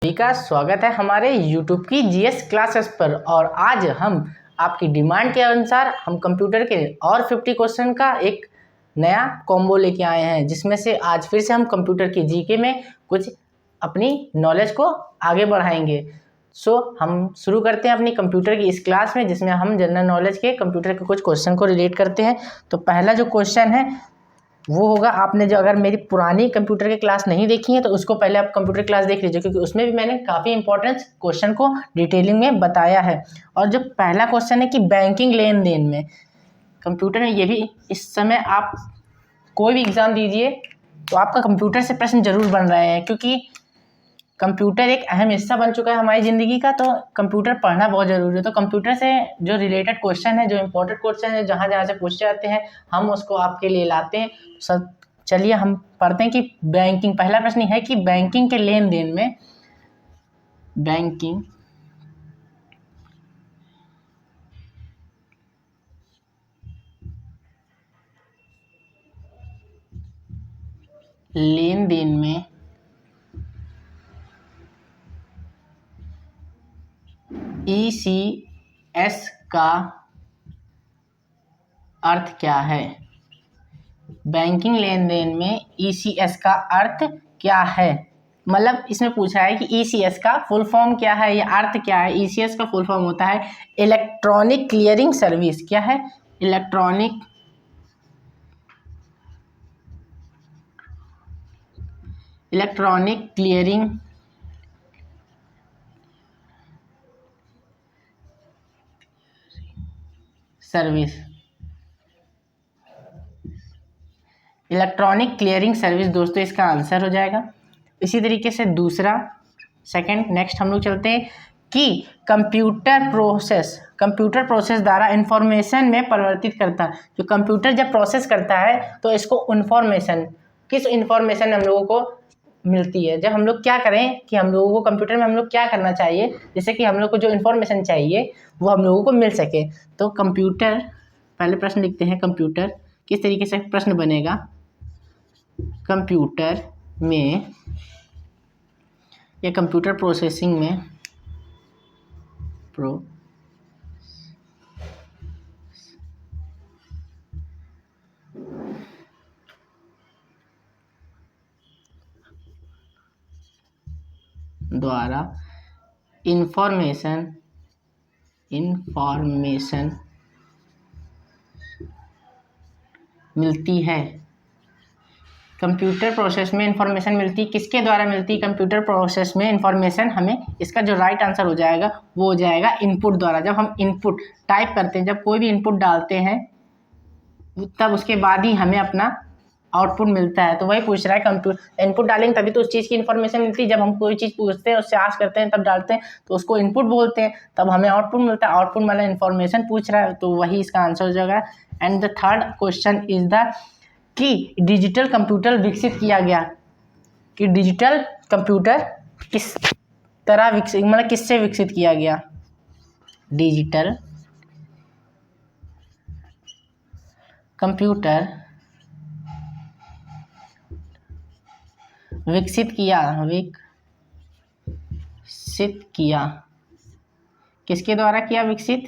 सभी का स्वागत है हमारे YouTube की जीएस क्लासेस पर। और आज हम आपकी डिमांड के अनुसार हम कंप्यूटर के और 50 क्वेश्चन का एक नया कॉम्बो लेके आए हैं, जिसमें से आज फिर से हम कंप्यूटर की जीके में कुछ अपनी नॉलेज को आगे बढ़ाएंगे। हम शुरू करते हैं अपनी कंप्यूटर की इस क्लास में, जिसमें हम जनरल नॉलेज के कंप्यूटर के कुछ क्वेश्चन को रिलेट करते हैं। तो पहला जो क्वेश्चन है वो होगा, आपने जो अगर मेरी पुरानी कंप्यूटर की क्लास नहीं देखी है तो उसको पहले आप कंप्यूटर क्लास देख लीजिए, क्योंकि उसमें भी मैंने काफ़ी इंपॉर्टेंट क्वेश्चन को डिटेलिंग में बताया है। और जो पहला क्वेश्चन है कि बैंकिंग लेन देन में कंप्यूटर में, ये भी इस समय आप कोई भी एग्ज़ाम दीजिए तो आपका कंप्यूटर से प्रश्न जरूर बन रहे हैं, क्योंकि कंप्यूटर एक अहम हिस्सा बन चुका है हमारी ज़िंदगी का। तो कंप्यूटर पढ़ना बहुत ज़रूरी है। तो कंप्यूटर से जो रिलेटेड क्वेश्चन है, जो इंपॉर्टेंट क्वेश्चन है, जहाँ जहाँ से पूछे जाते हैं, हम उसको आपके लिए लाते हैं। सब चलिए हम पढ़ते हैं कि बैंकिंग, पहला प्रश्न है कि बैंकिंग के लेन देन में, बैंकिंग लेन देन में ECS का अर्थ क्या है? बैंकिंग लेन देन में ECS का अर्थ क्या है? मतलब इसमें पूछा है कि ECS का फुल फॉर्म क्या है या अर्थ क्या है। ECS का फुल फॉर्म होता है इलेक्ट्रॉनिक क्लियरिंग सर्विस। क्या है? Electronic clearing service. Electronic clearing service दोस्तों इसका आंसर हो जाएगा। इसी तरीके से दूसरा नेक्स्ट हम लोग चलते हैं कि कंप्यूटर प्रोसेस द्वारा इंफॉर्मेशन में परिवर्तित करता है। जो कंप्यूटर जब प्रोसेस करता है तो इसको किस इंफॉर्मेशन हम लोगों को मिलती है। जब हम लोग क्या करें कि हम लोगों को कंप्यूटर में हम लोग क्या करना चाहिए, जैसे कि हम लोग को जो इन्फॉर्मेशन चाहिए वो हम लोगों को मिल सके। तो कंप्यूटर, पहले प्रश्न लिखते हैं, कंप्यूटर किस तरीके से प्रश्न बनेगा। कंप्यूटर में या कंप्यूटर प्रोसेसिंग में द्वारा इंफॉर्मेशन मिलती है। कंप्यूटर प्रोसेस में इंफॉर्मेशन मिलती, किसके द्वारा मिलती? कंप्यूटर प्रोसेस में इंफॉर्मेशन हमें, इसका जो राइट आंसर हो जाएगा वो हो जाएगा इनपुट द्वारा। जब हम इनपुट टाइप करते हैं, जब कोई भी इनपुट डालते हैं, तब उसके बाद ही हमें अपना आउटपुट मिलता है। तो वही पूछ रहा है, कंप्यूटर इनपुट डालेंगे तभी तो उस चीज़ की इन्फॉर्मेशन मिलती है। जब हम कोई चीज़ पूछते हैं, उससे आस्क करते हैं, तब डालते हैं तो उसको इनपुट बोलते हैं, तब हमें आउटपुट मिलता है। आउटपुट मतलब इन्फॉर्मेशन पूछ रहा है, तो वही इसका आंसर हो जाएगा। And the third question is the कि डिजिटल कंप्यूटर विकसित किया गया, कि डिजिटल कंप्यूटर किस तरह विकसित, मतलब किससे विकसित किया गया। डिजिटल कंप्यूटर विकसित किया किसके द्वारा किया विकसित?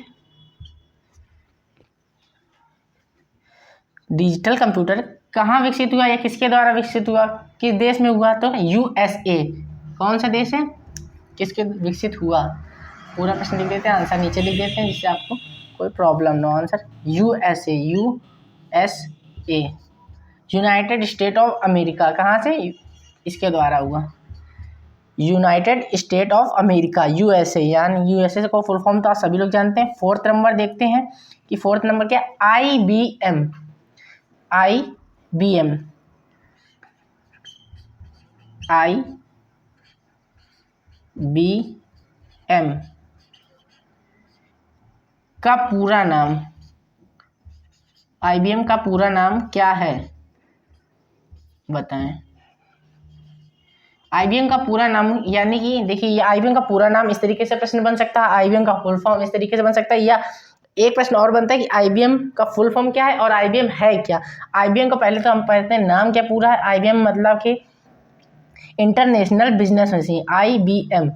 डिजिटल कंप्यूटर कहाँ विकसित हुआ या किसके द्वारा विकसित हुआ, किस देश में हुआ? तो USA। कौन सा देश है, किसके विकसित हुआ? पूरा प्रश्न लिख देते हैं, आंसर नीचे लिख देते हैं, जिससे आपको कोई प्रॉब्लम ना हो। Answer USA, United state of America. कहाँ से? इसके द्वारा हुआ, United state of America, USA। यानी USA को फुल फॉर्म तो आप सभी लोग जानते हैं। फोर्थ नंबर देखते हैं कि फोर्थ नंबर क्या? IBM का पूरा नाम, IBM का पूरा नाम क्या है बताएं। IBM का पूरा नाम, यानी कि देखिए ये IBM का पूरा नाम, इस तरीके से प्रश्न बन सकता है। IBM का फुल फॉर्म इस तरीके से बन सकता है, या एक प्रश्न और बनता है कि IBM का फुल फॉर्म क्या है और IBM है क्या। IBM का पहले तो हम पढ़ते हैं नाम क्या पूरा है। IBM मतलब कि international business machine IBM।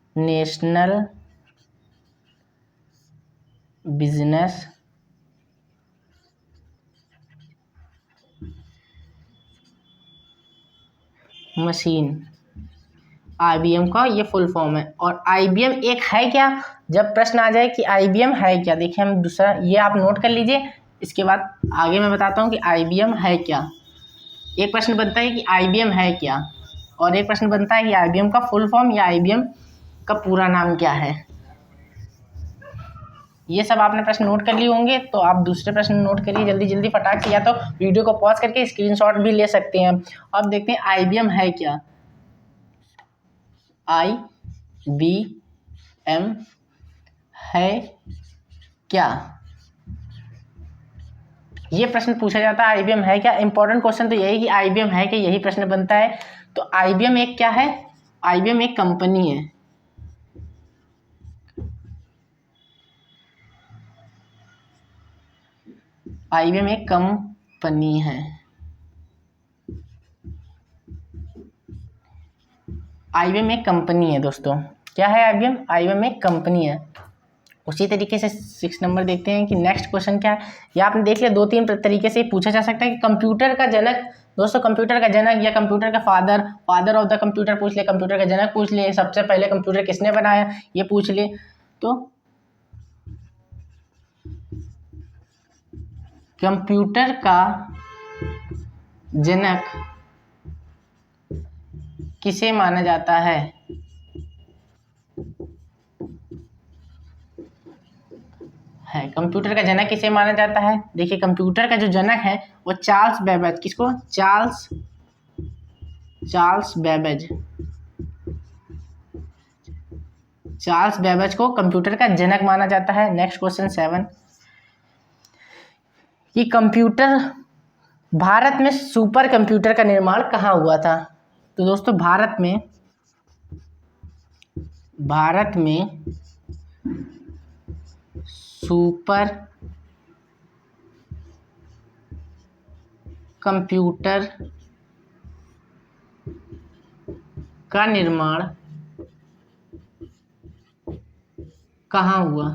International business machine IBM का ये फुल फॉर्म है। और IBM एक है क्या, जब प्रश्न आ जाए कि IBM है क्या, देखिए हम दूसरा ये आप नोट कर लीजिए, इसके बाद आगे मैं बताता हूँ कि IBM है क्या। एक प्रश्न बनता है कि IBM है क्या, और एक प्रश्न बनता है कि IBM का फुल फॉर्म या IBM का पूरा नाम क्या है। ये सब आपने प्रश्न नोट कर लिए होंगे, तो आप दूसरे प्रश्न नोट करिए जल्दी जल्दी फटाक से, या तो वीडियो को पॉज करके स्क्रीनशॉट भी ले सकते हैं। अब देखते हैं IBM है क्या। IBM है क्या, ये प्रश्न पूछा जाता है IBM है क्या। इंपॉर्टेंट क्वेश्चन तो यही कि IBM है क्या, यही प्रश्न बनता है। तो IBM एक क्या है, IBM एक कंपनी है। IBM एक कंपनी है। IBM एक कंपनी है दोस्तों, क्या है IBM एक कंपनी है। उसी तरीके से 6 नंबर देखते हैं कि नेक्स्ट क्वेश्चन क्या है। ये आपने देख लिया, 2-3 तरीके से पूछा जा सकता है कि कंप्यूटर का जनक, दोस्तों कंप्यूटर का जनक या कंप्यूटर का फादर ऑफ द कंप्यूटर पूछ ले, कंप्यूटर का जनक पूछ ले, सबसे पहले कंप्यूटर किसने बनाया ये पूछ ले। तो कंप्यूटर का जनक किसे माना जाता है, कंप्यूटर का जनक किसे माना जाता है। देखिए कंप्यूटर का जो जनक है वो चार्ल्स बेबेज, किसको, चार्ल्स बेबेज को कंप्यूटर का जनक माना जाता है। नेक्स्ट क्वेश्चन 7 कि कंप्यूटर, भारत में सुपर कंप्यूटर का निर्माण कहाँ हुआ था। तो दोस्तों भारत में सुपर कंप्यूटर का निर्माण कहाँ हुआ,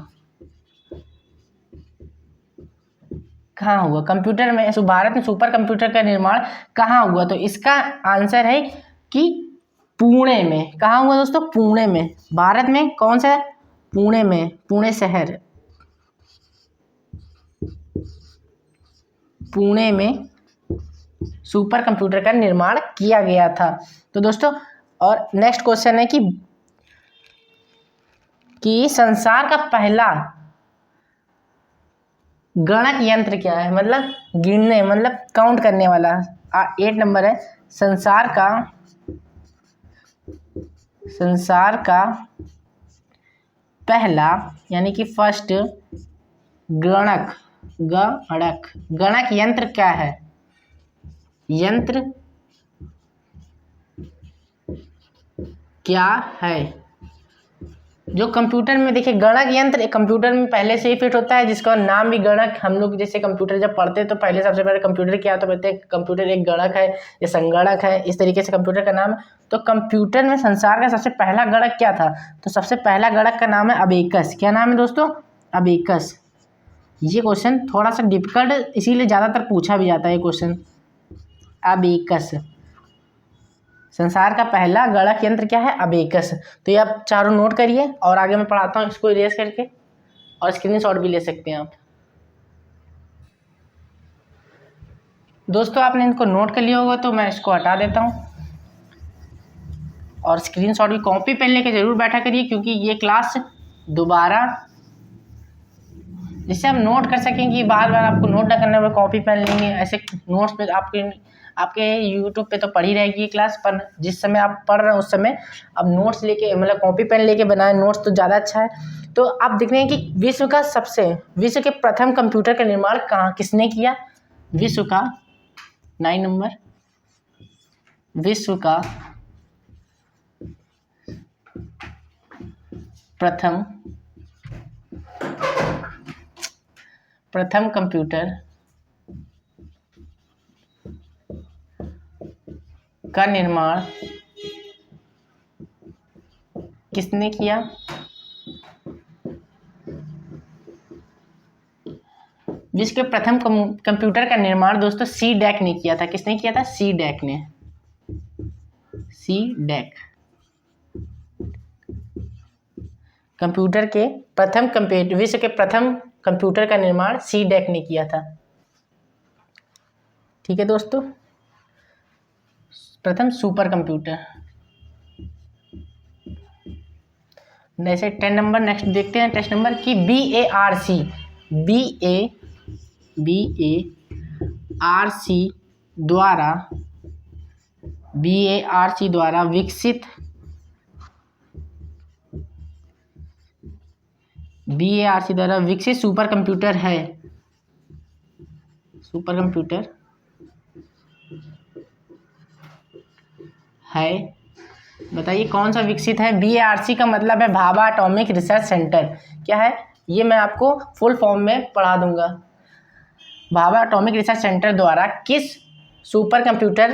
कंप्यूटर में भारत में सुपर कंप्यूटर का निर्माण कहाँ हुआ। तो इसका आंसर है कि पुणे में। कहाँ हुआ दोस्तों, पुणे में। भारत में कौन सा, पुणे में, पुणे शहर, पुणे में सुपर कंप्यूटर का निर्माण किया गया था। तो दोस्तों और नेक्स्ट क्वेश्चन है कि संसार का पहला गणक यंत्र क्या है, मतलब गिनने, मतलब काउंट करने वाला। 8 नंबर है, संसार का पहला यानी कि फर्स्ट गणक यंत्र क्या है, यंत्र क्या है। जो कंप्यूटर में देखिए गणक यंत्र कंप्यूटर में पहले से ही फिट होता है, जिसका नाम भी गणक, हम लोग जैसे कंप्यूटर जब पढ़ते हैं तो पहले सबसे पहले कंप्यूटर क्या होता है, कहते हैं कंप्यूटर एक गणक है या संगणक है, इस तरीके से कंप्यूटर का नाम है। तो कंप्यूटर में संसार का सबसे पहला गणक क्या था, तो सबसे पहला गणक का नाम है अबेकस। क्या नाम है दोस्तों, अबेकस। ये क्वेश्चन थोड़ा सा डिफिकल्ट इसीलिए ज़्यादातर पूछा भी जाता है ये क्वेश्चन। अबेकस, संसार का पहला गणक यंत्र क्या है, अबेकस। तो ये आप चारों नोट करिए और आगे मैं पढ़ाता हूँ, इसको इरेज करके, और स्क्रीनशॉट भी ले सकते हैं आप। दोस्तों आपने इनको नोट कर लिया होगा तो मैं इसको हटा देता हूँ, और स्क्रीनशॉट भी कॉपी पेन लेके जरूर बैठा करिए, क्योंकि ये क्लास दोबारा, जिससे आप नोट कर सकें कि बार बार आपको नोट ना करना पड़े, कॉपी पेन लेंगे ऐसे नोट्स पे आपके यूट्यूब पे तो पढ़ी रहेगी ये क्लास, पर जिस समय आप पढ़ रहे हैं उस समय अब नोट्स लेके, मतलब कॉपी पेन लेके बनाए नोट्स तो ज़्यादा अच्छा है। तो आप देख रहे हैं कि विश्व के प्रथम कंप्यूटर का निर्माण किसने किया, विश्व का 9 नंबर, विश्व का प्रथम प्रथम कंप्यूटर का निर्माण किसने किया? विश्व के प्रथम कंप्यूटर का निर्माण दोस्तों सीडैक ने किया था। किसने किया था? सीडैक ने। सीडैक कंप्यूटर के प्रथम विश्व के प्रथम कंप्यूटर का निर्माण सीडैक ने किया था। ठीक है दोस्तों, प्रथम सुपर कंप्यूटर। जैसे 10 नंबर नेक्स्ट देखते हैं। टेस्ट नंबर की BARC द्वारा विकसित सुपर कंप्यूटर है। सुपर कंप्यूटर है, बताइए कौन सा विकसित है? BARC का मतलब है भाभा एटॉमिक रिसर्च सेंटर। क्या है ये? मैं आपको फुल फॉर्म में पढ़ा दूंगा। भाभा एटॉमिक रिसर्च सेंटर द्वारा किस सुपर कंप्यूटर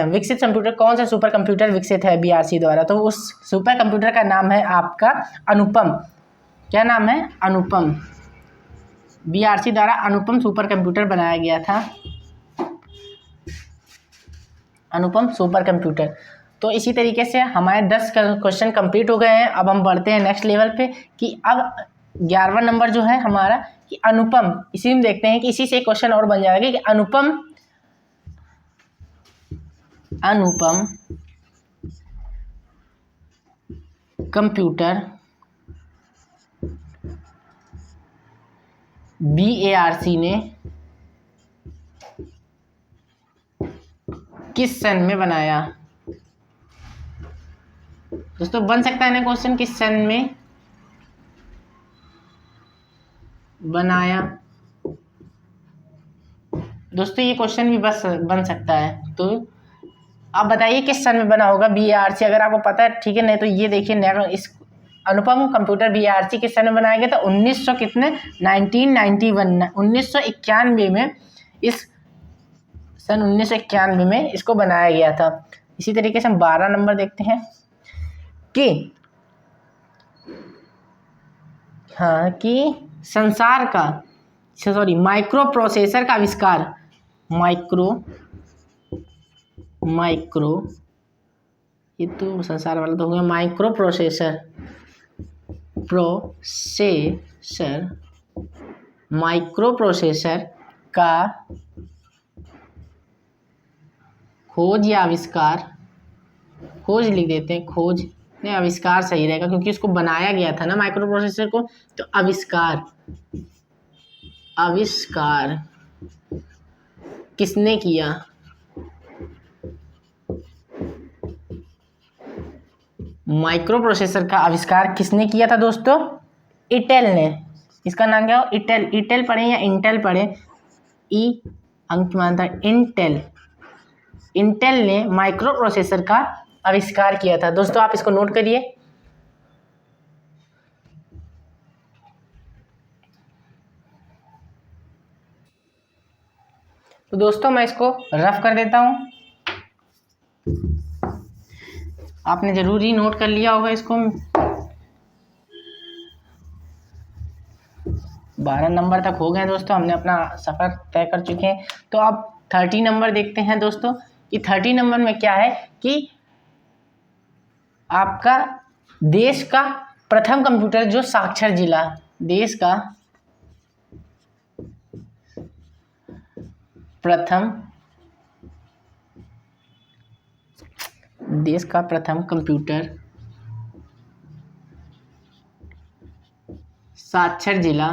विकसित कंप्यूटर, कौन सा सुपर कंप्यूटर विकसित है BARC द्वारा? तो उस सुपर कंप्यूटर का नाम है आपका अनुपम। क्या नाम है? अनुपम। BARC द्वारा अनुपम सुपर कंप्यूटर बनाया गया था। अनुपम सुपर कंप्यूटर। तो इसी तरीके से हमारे 10 क्वेश्चन कंप्लीट हो गए हैं। अब हम बढ़ते हैं नेक्स्ट लेवल पे कि अब 11वां नंबर जो है हमारा कि अनुपम, इसी में देखते हैं कि इसी से एक क्वेश्चन और बन जाएगा कि अनुपम कंप्यूटर BARC ने किस सन में बनाया? दोस्तों बन सकता है ना क्वेश्चन, किस सन में बनाया? दोस्तों ये क्वेश्चन भी बस बन सकता है। तो आप बताइए किस सन में बना होगा BARC? अगर आपको पता है ठीक है, नहीं तो ये देखिए इस अनुपम कंप्यूटर BARC किस सन में बनाया गया था? 1991 में इस सन 1991 में इसको बनाया गया था। इसी तरीके से हम 12 नंबर देखते हैं कि संसार का माइक्रो प्रोसेसर का आविष्कार, ये तो संसार वाला तो हो गया। माइक्रो प्रोसेसर का खोज या आविष्कार, खोज लिख देते हैं, खोज नहीं आविष्कार सही रहेगा क्योंकि इसको बनाया गया था ना माइक्रो प्रोसेसर को। तो आविष्कार किसने किया? माइक्रो प्रोसेसर का आविष्कार किसने किया था दोस्तों? इंटेल ने। इसका नाम क्या हो? इंटेल पढ़े या इंटेल पढ़े, ई अंक मानता है। इंटेल ने माइक्रो प्रोसेसर का आविष्कार किया था। दोस्तों आप इसको नोट करिए। तो दोस्तों मैं इसको रफ कर देता हूं, आपने जरूर ही नोट कर लिया होगा इसको। 12 नंबर तक हो गए दोस्तों, हमने अपना सफ़र तय कर चुके हैं। तो अब 30 नंबर देखते हैं दोस्तों कि 30 नंबर में क्या है कि आपका देश का प्रथम कंप्यूटर जो साक्षर जिला, देश का प्रथम कंप्यूटर साक्षर जिला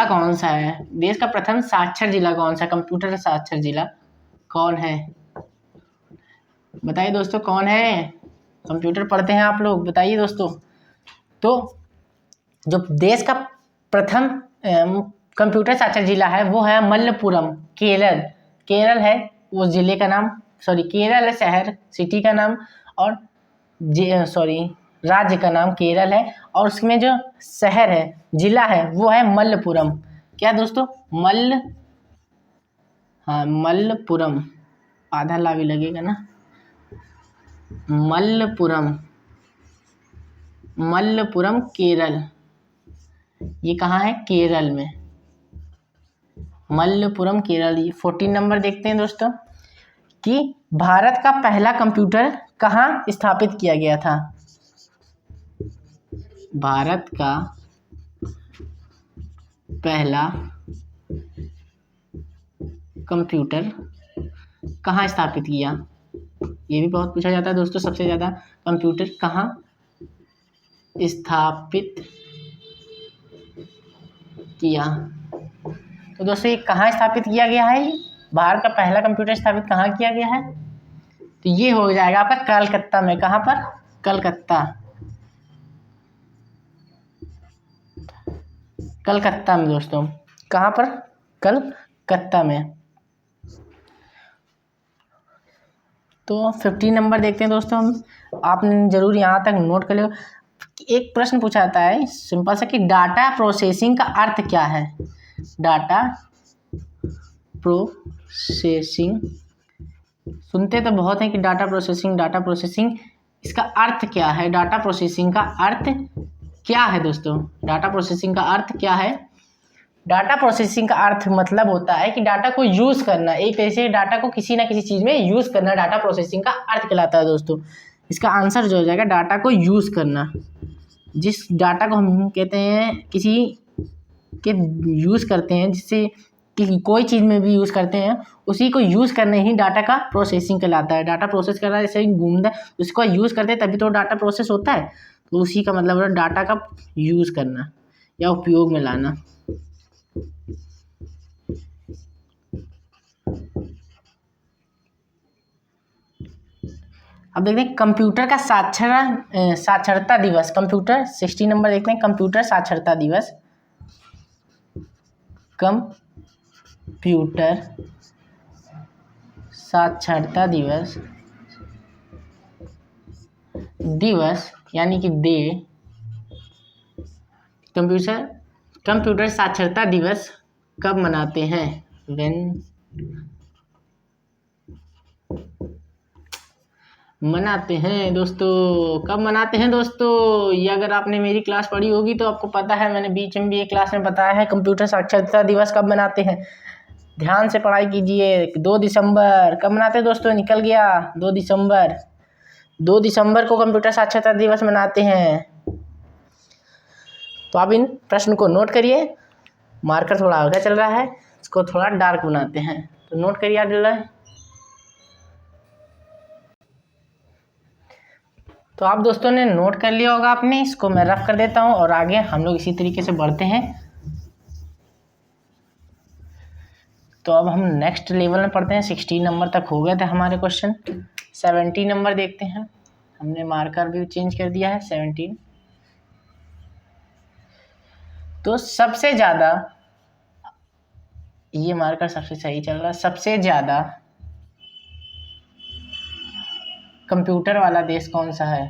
कौन सा है? देश का प्रथम साक्षर जिला कौन सा, कंप्यूटर साक्षर जिला कौन है? बताइए दोस्तों कौन है? कंप्यूटर पढ़ते हैं आप लोग, बताइए दोस्तों। तो जो देश का प्रथम कंप्यूटर साक्षर जिला है वो है मलप्पुरम, केरल है वो जिले का नाम, केरल है शहर, सिटी का नाम। और राज्य का नाम केरल है और उसमें जो शहर है, जिला है, वो है मल्लपुरम। क्या दोस्तों? मल्लपुरम, आधा ला भी लगेगा ना। मल्लपुरम केरल, ये कहाँ है? केरल में, मल्लपुरम केरल। 14 नंबर देखते हैं दोस्तों कि भारत का पहला कंप्यूटर कहाँ स्थापित किया गया था? भारत का पहला कंप्यूटर कहाँ स्थापित किया? ये भी बहुत पूछा जाता है दोस्तों, सबसे ज़्यादा कंप्यूटर कहाँ स्थापित किया? तो दोस्तों ये कहाँ स्थापित किया गया है? भारत का पहला कंप्यूटर स्थापित कहाँ किया गया है? तो ये हो जाएगा आपका कलकत्ता में। कहाँ पर? कलकत्ता में दोस्तों। कहाँ पर? कलकत्ता में। तो 15 नंबर देखते हैं दोस्तों हम। आपने जरूर यहाँ तक नोट कर लिया। एक प्रश्न पूछा जाता है सिंपल सा कि डाटा प्रोसेसिंग का अर्थ क्या है? डाटा प्रोसेसिंग, सुनते तो बहुत है कि डाटा प्रोसेसिंग, इसका अर्थ क्या है? डाटा प्रोसेसिंग का अर्थ क्या है दोस्तों? डाटा प्रोसेसिंग का अर्थ क्या है? डाटा प्रोसेसिंग का अर्थ मतलब होता है कि डाटा को यूज़ करना, एक तरह से डाटा को किसी ना किसी चीज़ में यूज़ करना डाटा प्रोसेसिंग का अर्थ कहलाता है दोस्तों। इसका आंसर जो हो जाएगा डाटा को यूज़ करना। जिस डाटा को हम कहते हैं किसी के यूज़ करते हैं, जिससे कि कोई चीज़ में भी यूज़ करते हैं, उसी को यूज़ करने ही डाटा का प्रोसेसिंग कहलाता है। डाटा प्रोसेस कर रहा है, जैसे घूमता है, उसको यूज़ करते हैं तभी तो डाटा प्रोसेस होता है। तो उसी का मतलब है डाटा का यूज़ करना या उपयोग में लाना। अब देखते हैं कंप्यूटर का साक्षरता दिवस। कंप्यूटर 16 नंबर देखते हैं, कंप्यूटर साक्षरता दिवस। कंप्यूटर साक्षरता दिवस यानी कि डे। कंप्यूटर साक्षरता दिवस कब मनाते हैं? मनाते हैं दोस्तों। कब मनाते हैं दोस्तों? ये अगर आपने मेरी क्लास पढ़ी होगी तो आपको पता है, मैंने बीच में भी एक क्लास में बताया है कंप्यूटर साक्षरता दिवस कब मनाते हैं। ध्यान से पढ़ाई कीजिए। 2 दिसंबर कब मनाते हैं दोस्तों? निकल गया 2 दिसंबर को कंप्यूटर साक्षरता दिवस मनाते हैं। तो आप इन प्रश्न को नोट करिए। मार्कर थोड़ा आगे चल रहा है, इसको थोड़ा डार्क बनाते हैं, तो नोट करिए आप। तो आप दोस्तों ने नोट कर लिया होगा आपने, इसको मैं रफ कर देता हूँ और आगे हम लोग इसी तरीके से बढ़ते हैं। तो अब हम नेक्स्ट लेवल में पढ़ते हैं। 16 नंबर तक हो गए थे हमारे क्वेश्चन। 17 नंबर देखते हैं। हमने मार्कर भी चेंज कर दिया है 17। तो सबसे ज़्यादा, ये मार्कर सबसे सही चल रहा है, सबसे ज़्यादा कंप्यूटर वाला देश कौन सा है?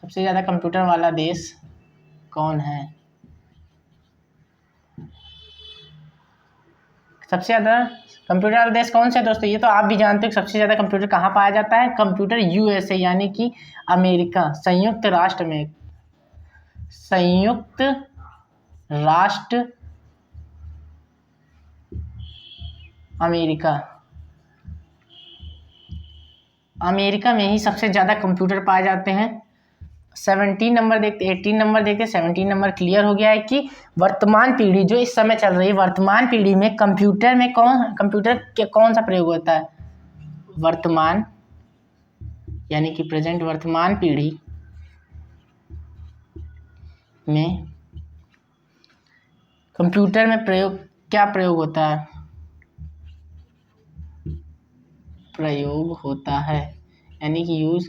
सबसे ज़्यादा कंप्यूटर वाला देश कौन है? सबसे ज़्यादा कंप्यूटर वाला देश कौन सा है दोस्तों? ये तो आप भी जानते हो सबसे ज़्यादा कंप्यूटर कहाँ पाया जाता है। कंप्यूटर यूएसए यानी कि अमेरिका, संयुक्त राष्ट्र अमेरिका में ही सबसे ज़्यादा कंप्यूटर पाए जाते हैं। 17 नंबर देखते, 18 नंबर देखते। 17 नंबर क्लियर हो गया है कि वर्तमान पीढ़ी जो इस समय चल रही है, वर्तमान पीढ़ी में कंप्यूटर के कौन सा प्रयोग होता है? वर्तमान यानी कि प्रेजेंट, वर्तमान पीढ़ी में कंप्यूटर में क्या प्रयोग होता है? प्रयोग होता है यानी कि यूज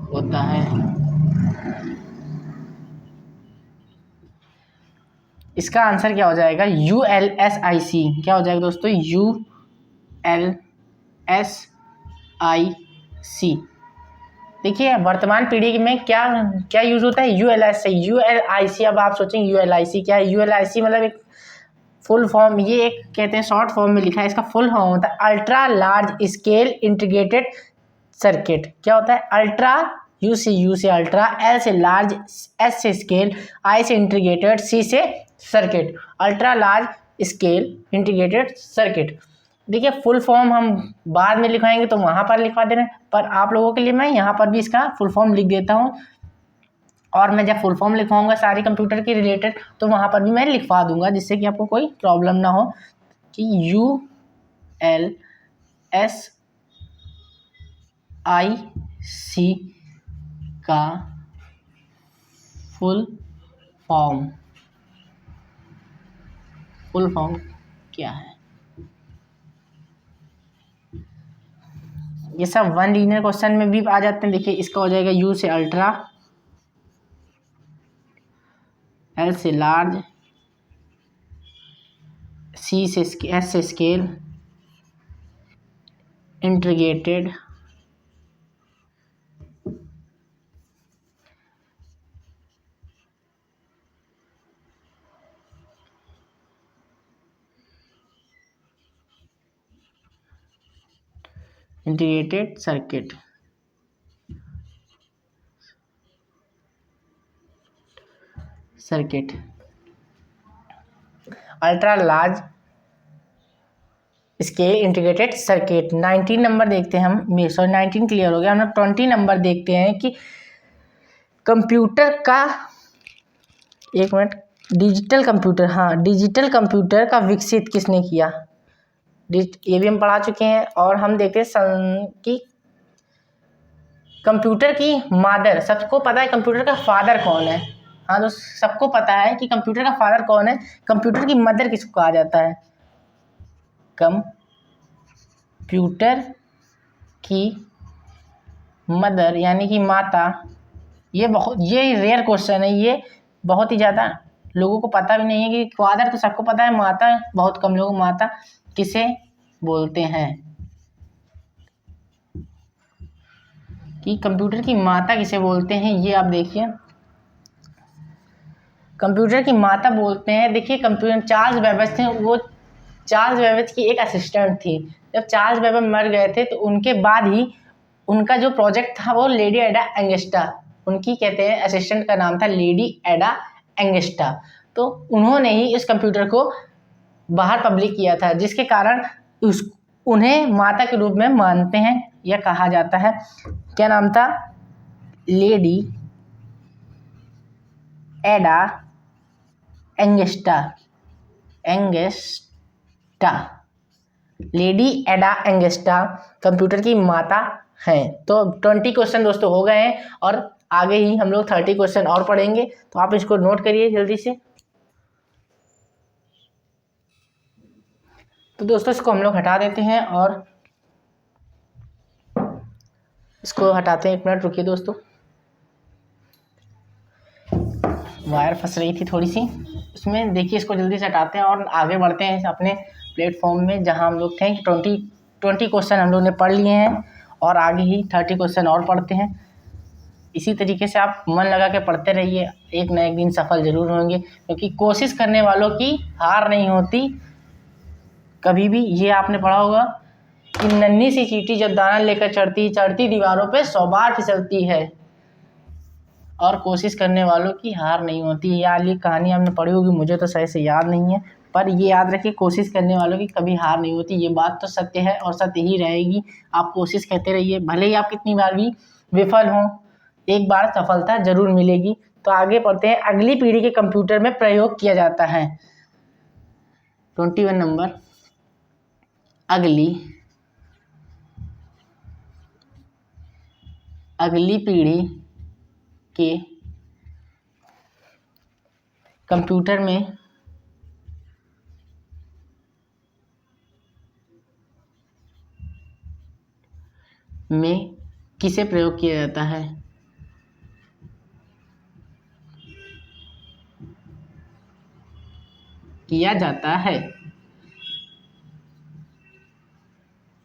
होता है। इसका आंसर क्या हो जाएगा? ULSIC। क्या हो जाएगा दोस्तों? ULSIC। देखिए वर्तमान पीढ़ी में क्या क्या यूज़ होता है, ULIC। अब आप सोचेंगे ULIC क्या है। ULIC मतलब एक फुल फॉर्म, ये एक कहते हैं शॉर्ट फॉर्म में लिखा है, इसका फुल फॉर्म होता है ultra large scale integrated circuit. क्या होता है? अल्ट्रा, यू से अल्ट्रा, एल से लार्ज, एस से स्केल, आई से इंटीग्रेटेड, सी से circuit. Ultra large scale integrated circuit. देखिए फुल फॉर्म हम बाद में लिखवाएंगे तो वहाँ पर लिखवा दे रहे हैं, पर आप लोगों के लिए मैं यहाँ पर भी इसका फुल फॉर्म लिख देता हूँ। और मैं जब फुल फॉर्म लिखवाऊंगा सारी कंप्यूटर के रिलेटेड तो वहाँ पर भी मैं लिखवा दूंगा, जिससे कि आपको कोई प्रॉब्लम ना हो कि ULSIC का फुल फॉर्म क्या है। ये सब वन लीनियर क्वेश्चन में भी आ जाते हैं। देखिए इसका हो जाएगा U से अल्ट्रा, L से लार्ज, C से S से scale, integrated circuit. Ultra large scale integrated circuit. 19 number देखते हैं हम, 19 क्लियर हो गया। हम लोग 20 नंबर देखते हैं कि कंप्यूटर का, एक मिनट, डिजिटल कंप्यूटर, हाँ डिजिटल कंप्यूटर का विकसित किसने किया। ये भी हम पढ़ा चुके हैं। और हम देखते हैं कि कंप्यूटर की मादर, सबको पता है कंप्यूटर का फादर कौन है। हाँ तो सबको पता है कि कंप्यूटर का फादर कौन है। कंप्यूटर की मदर किसको कहा जाता है? कंप्यूटर की मदर यानी कि माता। ये रेयर क्वेश्चन है, ये बहुत ही ज़्यादा लोगों को पता भी नहीं है कि फादर तो सबको पता है, माता बहुत कम लोगों को माता किसे बोलते हैं, कि कंप्यूटर की माता किसे बोलते हैं। ये आप देखिए कंप्यूटर की माता बोलते हैं। देखिए कंप्यूटर, चार्ल्स बेबेज थे, वो चार्ल्स बेबेज की एक असिस्टेंट थी। जब चार्ल्स बेबेज मर गए थे तो उनके बाद ही उनका जो प्रोजेक्ट था वो लेडी एडा एंगस्टा, उनकी कहते हैं असिस्टेंट का नाम था लेडी एडा एंगस्टा। तो उन्होंने ही इस कंप्यूटर को बाहर पब्लिक किया था, जिसके कारण उन्हें माता के रूप में मानते हैं या कहा जाता है। क्या नाम था? लेडी एडा एंगस्टा। लेडी एडा एंगस्टा कंप्यूटर की माता हैं। तो 20 क्वेश्चन दोस्तों हो गए हैं और आगे ही हम लोग 30 क्वेश्चन और पढ़ेंगे, तो आप इसको नोट करिए जल्दी से। तो दोस्तों इसको हम लोग हटा देते हैं और इसको हटाते हैं। 1 मिनट रुकिए दोस्तों, वायर फंस रही थी थोड़ी सी उसमें। देखिए इसको जल्दी से हटाते हैं और आगे बढ़ते हैं अपने प्लेटफॉर्म में, जहां हम लोग थे कि 20 क्वेश्चन हम लोग ने पढ़ लिए हैं और आगे ही 30 क्वेश्चन और पढ़ते हैं। इसी तरीके से आप मन लगा के पढ़ते रहिए, एक न एक दिन सफल जरूर होंगे, क्योंकि कोशिश करने वालों की हार नहीं होती कभी भी। ये आपने पढ़ा होगा कि नन्ही सी चींटी जब दाना लेकर चढ़ती दीवारों पे 100 बार फिसलती है, और कोशिश करने वालों की हार नहीं होती। यार ये कहानी आपने पढ़ी होगी, मुझे तो सही से याद नहीं है, पर ये याद रखिए कोशिश करने वालों की कभी हार नहीं होती। ये बात तो सत्य है और सत्य ही रहेगी। आप कोशिश करते रहिए, भले ही आप कितनी बार भी विफल हों, एक बार सफलता जरूर मिलेगी। तो आगे पढ़ते हैं, अगली पीढ़ी के कंप्यूटर में प्रयोग किया जाता है। 21 नंबर, अगली पीढ़ी के कंप्यूटर में किसे प्रयोग किया जाता है?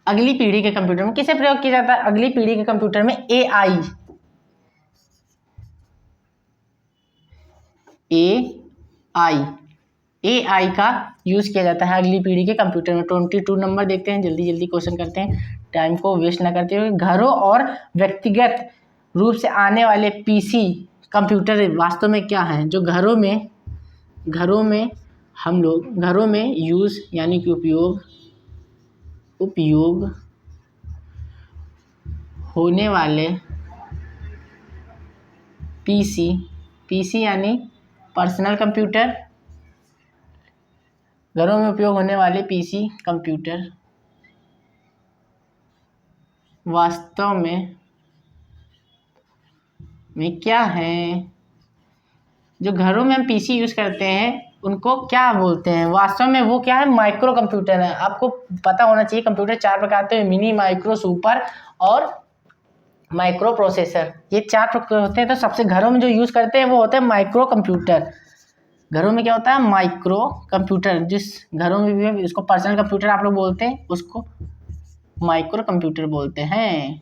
अगली पीढ़ी के कंप्यूटर में किसे प्रयोग किया जाता है? अगली पीढ़ी के कंप्यूटर में AI का यूज किया जाता है अगली पीढ़ी के कंप्यूटर में। 22 नंबर देखते हैं, जल्दी जल्दी क्वेश्चन करते हैं, टाइम को वेस्ट ना करते हुए। घरों और व्यक्तिगत रूप से आने वाले PC कंप्यूटर वास्तव में क्या हैं? जो घरों में हम लोग घरों में यूज यानी कि उपयोग होने वाले PC यानी पर्सनल कंप्यूटर, घरों में उपयोग होने वाले PC कंप्यूटर वास्तव में क्या है? जो घरों में हम PC यूज़ करते हैं उनको क्या बोलते हैं? वास्तव में वो क्या है? माइक्रो कंप्यूटर है। आपको पता होना चाहिए कंप्यूटर 4 प्रकार के हैं, मिनी, माइक्रो, सुपर और माइक्रो प्रोसेसर। ये 4 प्रकार होते हैं। तो सबसे घरों में जो यूज़ करते हैं वो होते हैं माइक्रो कंप्यूटर। घरों में क्या होता है? Micro computer. जिस घरों में भी इसको पर्सनल कंप्यूटर आप लोग बोलते हैं, उसको माइक्रो कंप्यूटर बोलते हैं।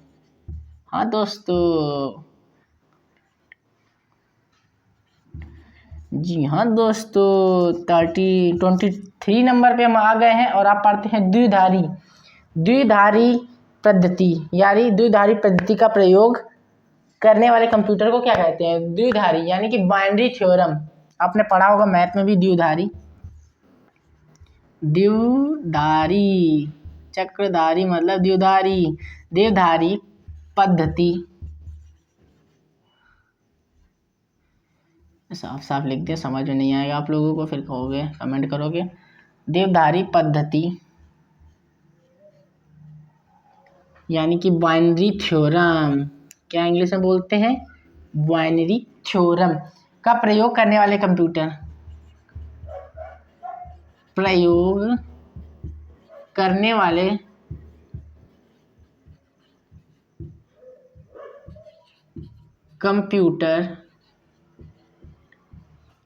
हाँ दोस्तों, जी हाँ दोस्तों, 23 नंबर पे हम आ गए हैं और आप पढ़ते हैं द्विधारी पद्धति, यानी द्विधारी पद्धति का प्रयोग करने वाले कंप्यूटर को क्या कहते हैं? द्विधारी यानी कि बाइनरी थ्योरम। आपने पढ़ा होगा मैथ में भी द्विधारी, चक्रधारी मतलब द्विधारी पद्धति। साफ साफ लिख दिया, समझ में नहीं आएगा आप लोगों को, फिर कहोगे, कमेंट करोगे। द्विधारी पद्धति यानी कि बाइनरी थ्योरम, क्या इंग्लिश में बोलते हैं? बाइनरी थ्योरम का प्रयोग करने वाले कंप्यूटर,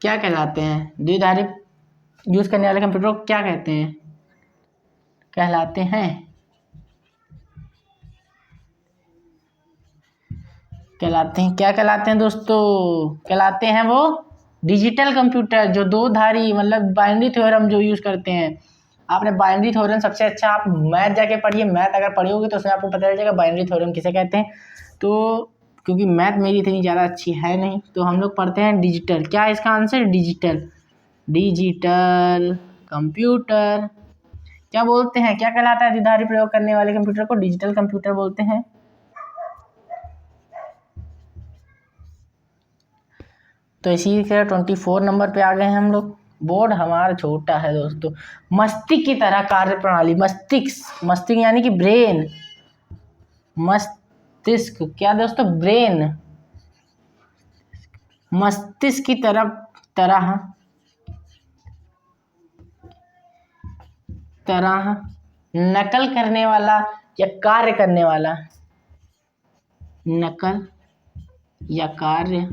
क्या कहलाते हैं? द्विधारी यूज करने वाले कंप्यूटर को क्या कहते हैं? कहलाते हैं क्या कहलाते हैं दोस्तों? कहलाते हैं वो डिजिटल कंप्यूटर, जो दो धारी मतलब बाइनरी थ्योरम जो यूज करते हैं। आपने बाइनरी थ्योरम सबसे अच्छा आप मैथ जाके पढ़िए, मैथ अगर पढ़ी होगी तो उसमें आपको पता चल जाएगा बाइनरी थ्योरम किसे कहते हैं। तो क्योंकि मैथ मेरी इतनी ज़्यादा अच्छी है नहीं, तो हम लोग पढ़ते हैं डिजिटल। क्या है इसका आंसर? Digital computer. क्या बोलते हैं? क्या कहलाता है द्विधारी प्रयोग करने वाले कंप्यूटर को? डिजिटल कंप्यूटर बोलते हैं। तो इसी तरह 24 नंबर पे आ गए हैं हम लोग। बोर्ड हमारा छोटा है दोस्तों। मस्तिष्क की तरह कार्य प्रणाली, मस्तिष्क यानी कि ब्रेन, मस्तिष्क क्या दोस्तों? ब्रेन। मस्तिष्क की तरह नकल करने वाला या कार्य करने वाला, नकल या कार्य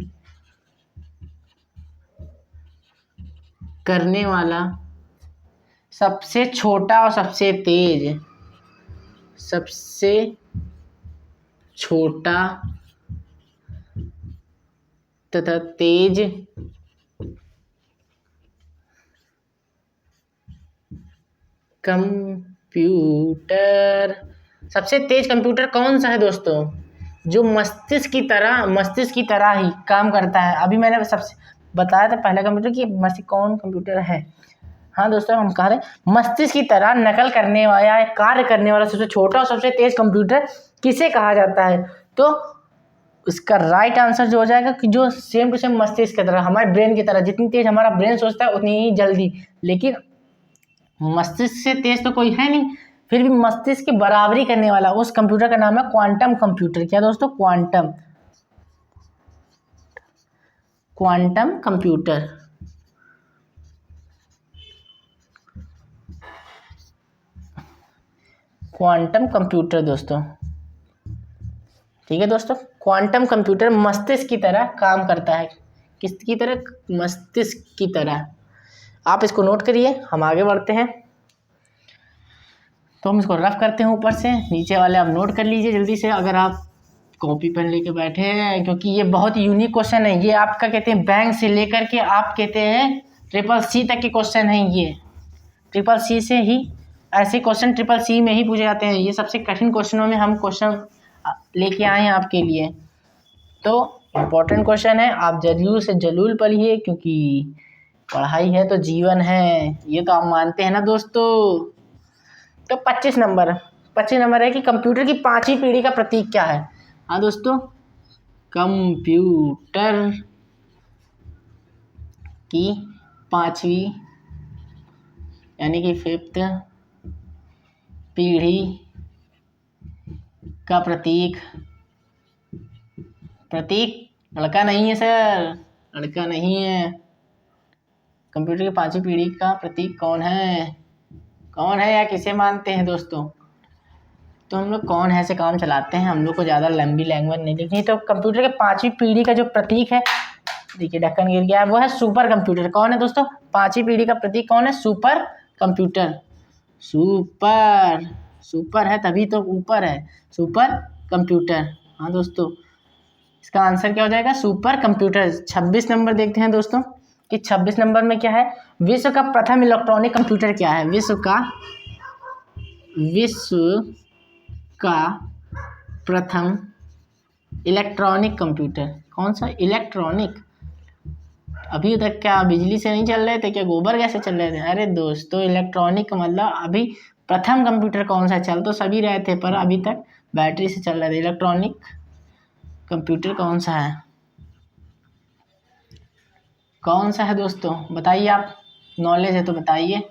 करने वाला सबसे छोटा और सबसे छोटा तथा तेज कंप्यूटर। सबसे तेज कंप्यूटर कौन सा है दोस्तों? जो मस्तिष्क की तरह ही काम करता है। अभी मैंने सबसे बताया था पहला कंप्यूटर कि मस्तिष्क कौन कंप्यूटर है। हाँ दोस्तों, हम कह रहे हैं मस्तिष्क की तरह नकल करने वाला या कार्य करने वाला सबसे छोटा और सबसे तेज कंप्यूटर किसे कहा जाता है? तो इसका राइट आंसर जो हो जाएगा कि जो सेम टू सेम मस्तिष्क की तरह, हमारे ब्रेन की तरह, जितनी तेज हमारा ब्रेन सोचता है उतनी ही जल्दी, लेकिन मस्तिष्क से तेज तो कोई है नहीं, फिर भी मस्तिष्क की बराबरी करने वाला उस कंप्यूटर का नाम है क्वांटम कंप्यूटर। क्या दोस्तों? Quantum computer. क्वांटम कंप्यूटर दोस्तों, ठीक है दोस्तों। क्वांटम कंप्यूटर मस्तिष्क की तरह काम करता है। किसकी तरह? मस्तिष्क की तरह। आप इसको नोट करिए, हम आगे बढ़ते हैं। तो हम इसको रफ करते हैं ऊपर से नीचे वाले, आप नोट कर लीजिए जल्दी से अगर आप कॉपी पेन लेके बैठे हैं, क्योंकि ये बहुत यूनिक क्वेश्चन है। ये आपका कहते हैं बैंक से लेकर के आप कहते हैं CCC तक के क्वेश्चन हैं। ये CCC से ही ऐसे क्वेश्चन CCC में ही पूछे जाते हैं। ये सबसे कठिन क्वेश्चनों में हम क्वेश्चन लेके आए हैं आपके लिए। तो इम्पोर्टेंट क्वेश्चन है, आप जरूर से जरूर पढ़िए, क्योंकि पढ़ाई है तो जीवन है, ये तो आप मानते हैं ना दोस्तों। तो 25 नंबर है कि कंप्यूटर की 5वीं पीढ़ी का प्रतीक क्या है। हाँ दोस्तों, कंप्यूटर की 5वीं यानी कि 5th पीढ़ी का प्रतीक लड़का नहीं है सर, लड़का नहीं है। कंप्यूटर की 5वीं पीढ़ी का प्रतीक कौन है या किसे मानते हैं दोस्तों। तो हम लोग कौन है से काम चलाते हैं, हम लोग को ज़्यादा लंबी लैंग्वेज नहीं लिखनी। तो कंप्यूटर के 5वीं पीढ़ी का जो प्रतीक है, देखिए ढक्कन गिर गया है, वो है सुपर कंप्यूटर। कौन है दोस्तों, 5वीं पीढ़ी का प्रतीक कौन है, सुपर कंप्यूटर। सुपर है तभी तो ऊपर है, सुपर कंप्यूटर। हाँ दोस्तों, इसका आंसर क्या हो जाएगा, सुपर कंप्यूटर। 26 नंबर देखते हैं दोस्तों कि 26 नंबर में क्या है, विश्व का प्रथम इलेक्ट्रॉनिक कंप्यूटर क्या है। विश्व का प्रथम इलेक्ट्रॉनिक कंप्यूटर कौन सा, इलेक्ट्रॉनिक। अभी तक क्या बिजली से नहीं चल रहे थे क्या, गोबर गैस से चल रहे थे। अरे दोस्तों, इलेक्ट्रॉनिक मतलब अभी प्रथम कंप्यूटर कौन सा, चल तो सभी रहे थे पर अभी तक बैटरी से चल रहे थे। इलेक्ट्रॉनिक कंप्यूटर कौन सा है दोस्तों, बताइए। आप नॉलेज है तो बताइए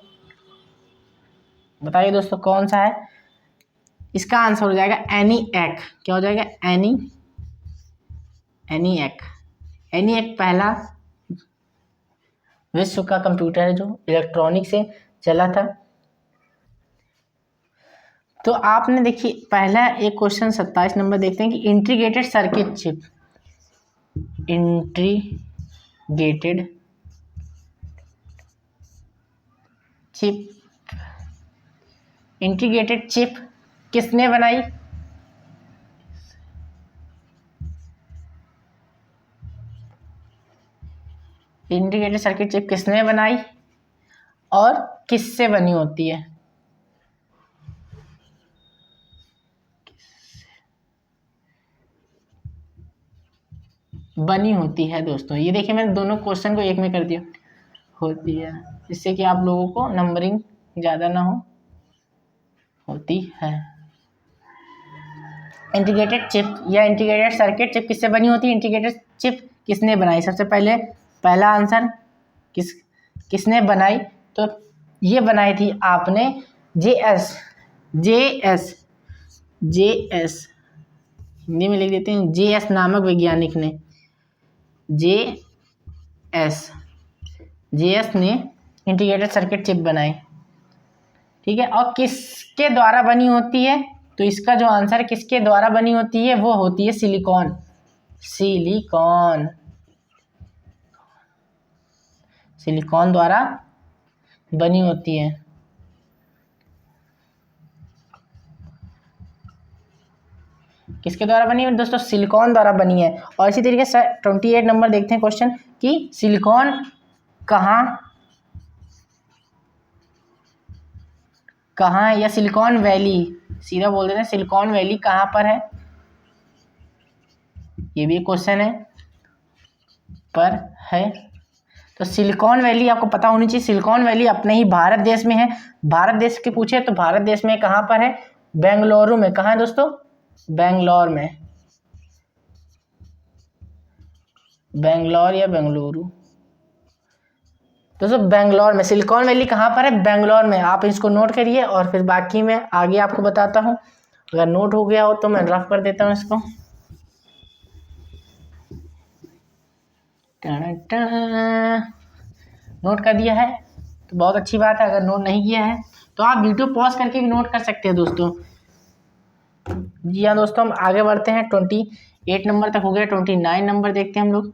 दोस्तों कौन सा है। इसका आंसर हो जाएगा ENIAC। क्या हो जाएगा, ENIAC पहला विश्व का कंप्यूटर है जो इलेक्ट्रॉनिक से चला था। तो आपने देखिए पहला एक क्वेश्चन 27 नंबर देखते हैं कि इंटीग्रेटेड सर्किट चिप किसने बनाई। इंटीग्रेटेड सर्किट चिप किसने बनाई और किससे बनी होती है। बनी होती है दोस्तों। ये देखिए मैंने दोनों क्वेश्चन को एक में कर दिया, होती है, जिससे कि आप लोगों को नंबरिंग ज़्यादा ना हो, होती है। इंटीग्रेटेड चिप या इंटीग्रेटेड सर्किट चिप किससे बनी होती है, इंटीग्रेटेड चिप किसने बनाई। सबसे पहले पहला आंसर किसने बनाई, तो ये बनाई थी आपने JS हिंदी में लिख देते हैं, JS नामक वैज्ञानिक ने, JS ने इंटीग्रेटेड सर्किट चिप बनाई, ठीक है। और किसके द्वारा बनी होती है, तो इसका जो आंसर किसके द्वारा बनी होती है वो होती है सिलिकॉन द्वारा बनी होती है। किसके द्वारा बनी है दोस्तों, सिलिकॉन द्वारा बनी है। और इसी तरीके से 28 नंबर देखते हैं क्वेश्चन कि सिलिकॉन कहाँ है, या सिलिकॉन वैली, सीधा बोल देते हैं सिलिकॉन वैली कहाँ पर है। ये भी एक क्वेश्चन है तो सिलिकॉन वैली आपको पता होनी चाहिए। सिलिकॉन वैली अपने ही भारत देश में है। भारत देश के पूछे तो भारत देश में कहाँ पर है, बेंगलुरु में। कहाँ है दोस्तों, बेंगलोर में, बेंगलोर या बेंगलुरु दोस्तों, बेंगलोर में। सिलिकॉन वैली कहाँ पर है, बेंगलोर में। आप इसको नोट करिए और फिर बाकी मैं आगे आपको बताता हूँ। अगर नोट हो गया हो तो मैं रफ कर देता हूँ इसको। नोट कर दिया है तो बहुत अच्छी बात है। अगर नोट नहीं किया है तो आप वीडियो पॉज करके भी नोट कर सकते हैं दोस्तों। जी हाँ दोस्तों, हम आगे बढ़ते हैं। 28 नंबर तक हो गया। 29 नंबर देखते हैं हम लोग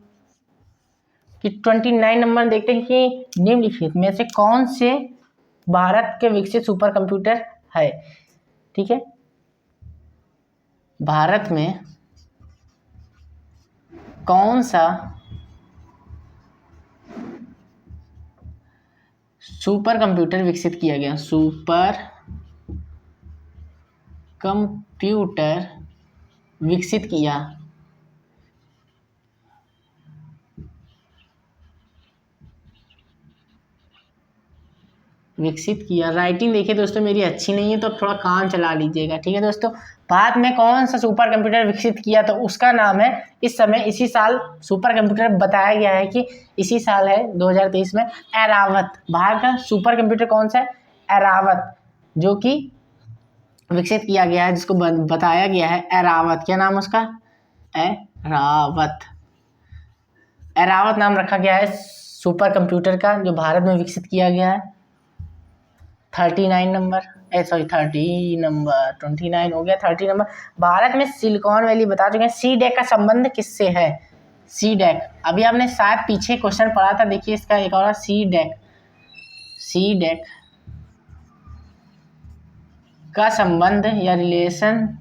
कि 29 नंबर देखते हैं कि निम्नलिखित में से कौन से भारत के विकसित सुपर कंप्यूटर है। ठीक है। भारत में कौन सा सुपर कंप्यूटर विकसित किया गया? सुपर कंप्यूटर विकसित किया राइटिंग देखिए दोस्तों मेरी अच्छी नहीं है तो थोड़ा काम चला लीजिएगा, ठीक है दोस्तों। भारत में कौन सा सुपर कंप्यूटर विकसित किया? तो उसका नाम है, इस समय इसी साल सुपर कंप्यूटर बताया गया है कि इसी साल है 2023 में एरावत। भारत का सुपर कंप्यूटर कौन सा है? एरावत, जो कि विकसित किया गया है, जिसको बताया गया है एरावत। क्या नाम उसका? एरावत। एरावत नाम रखा गया है सुपर कंप्यूटर का, जो भारत में विकसित किया गया है। 30 नंबर 29 हो गया, 30 नंबर। भारत में सिलिकॉन वैली बता चुके हैं। सी डैक का संबंध किससे है? सी डैक अभी आपने शायद पीछे क्वेश्चन पढ़ा था, देखिए इसका एक और सी डैक का संबंध या रिलेशन,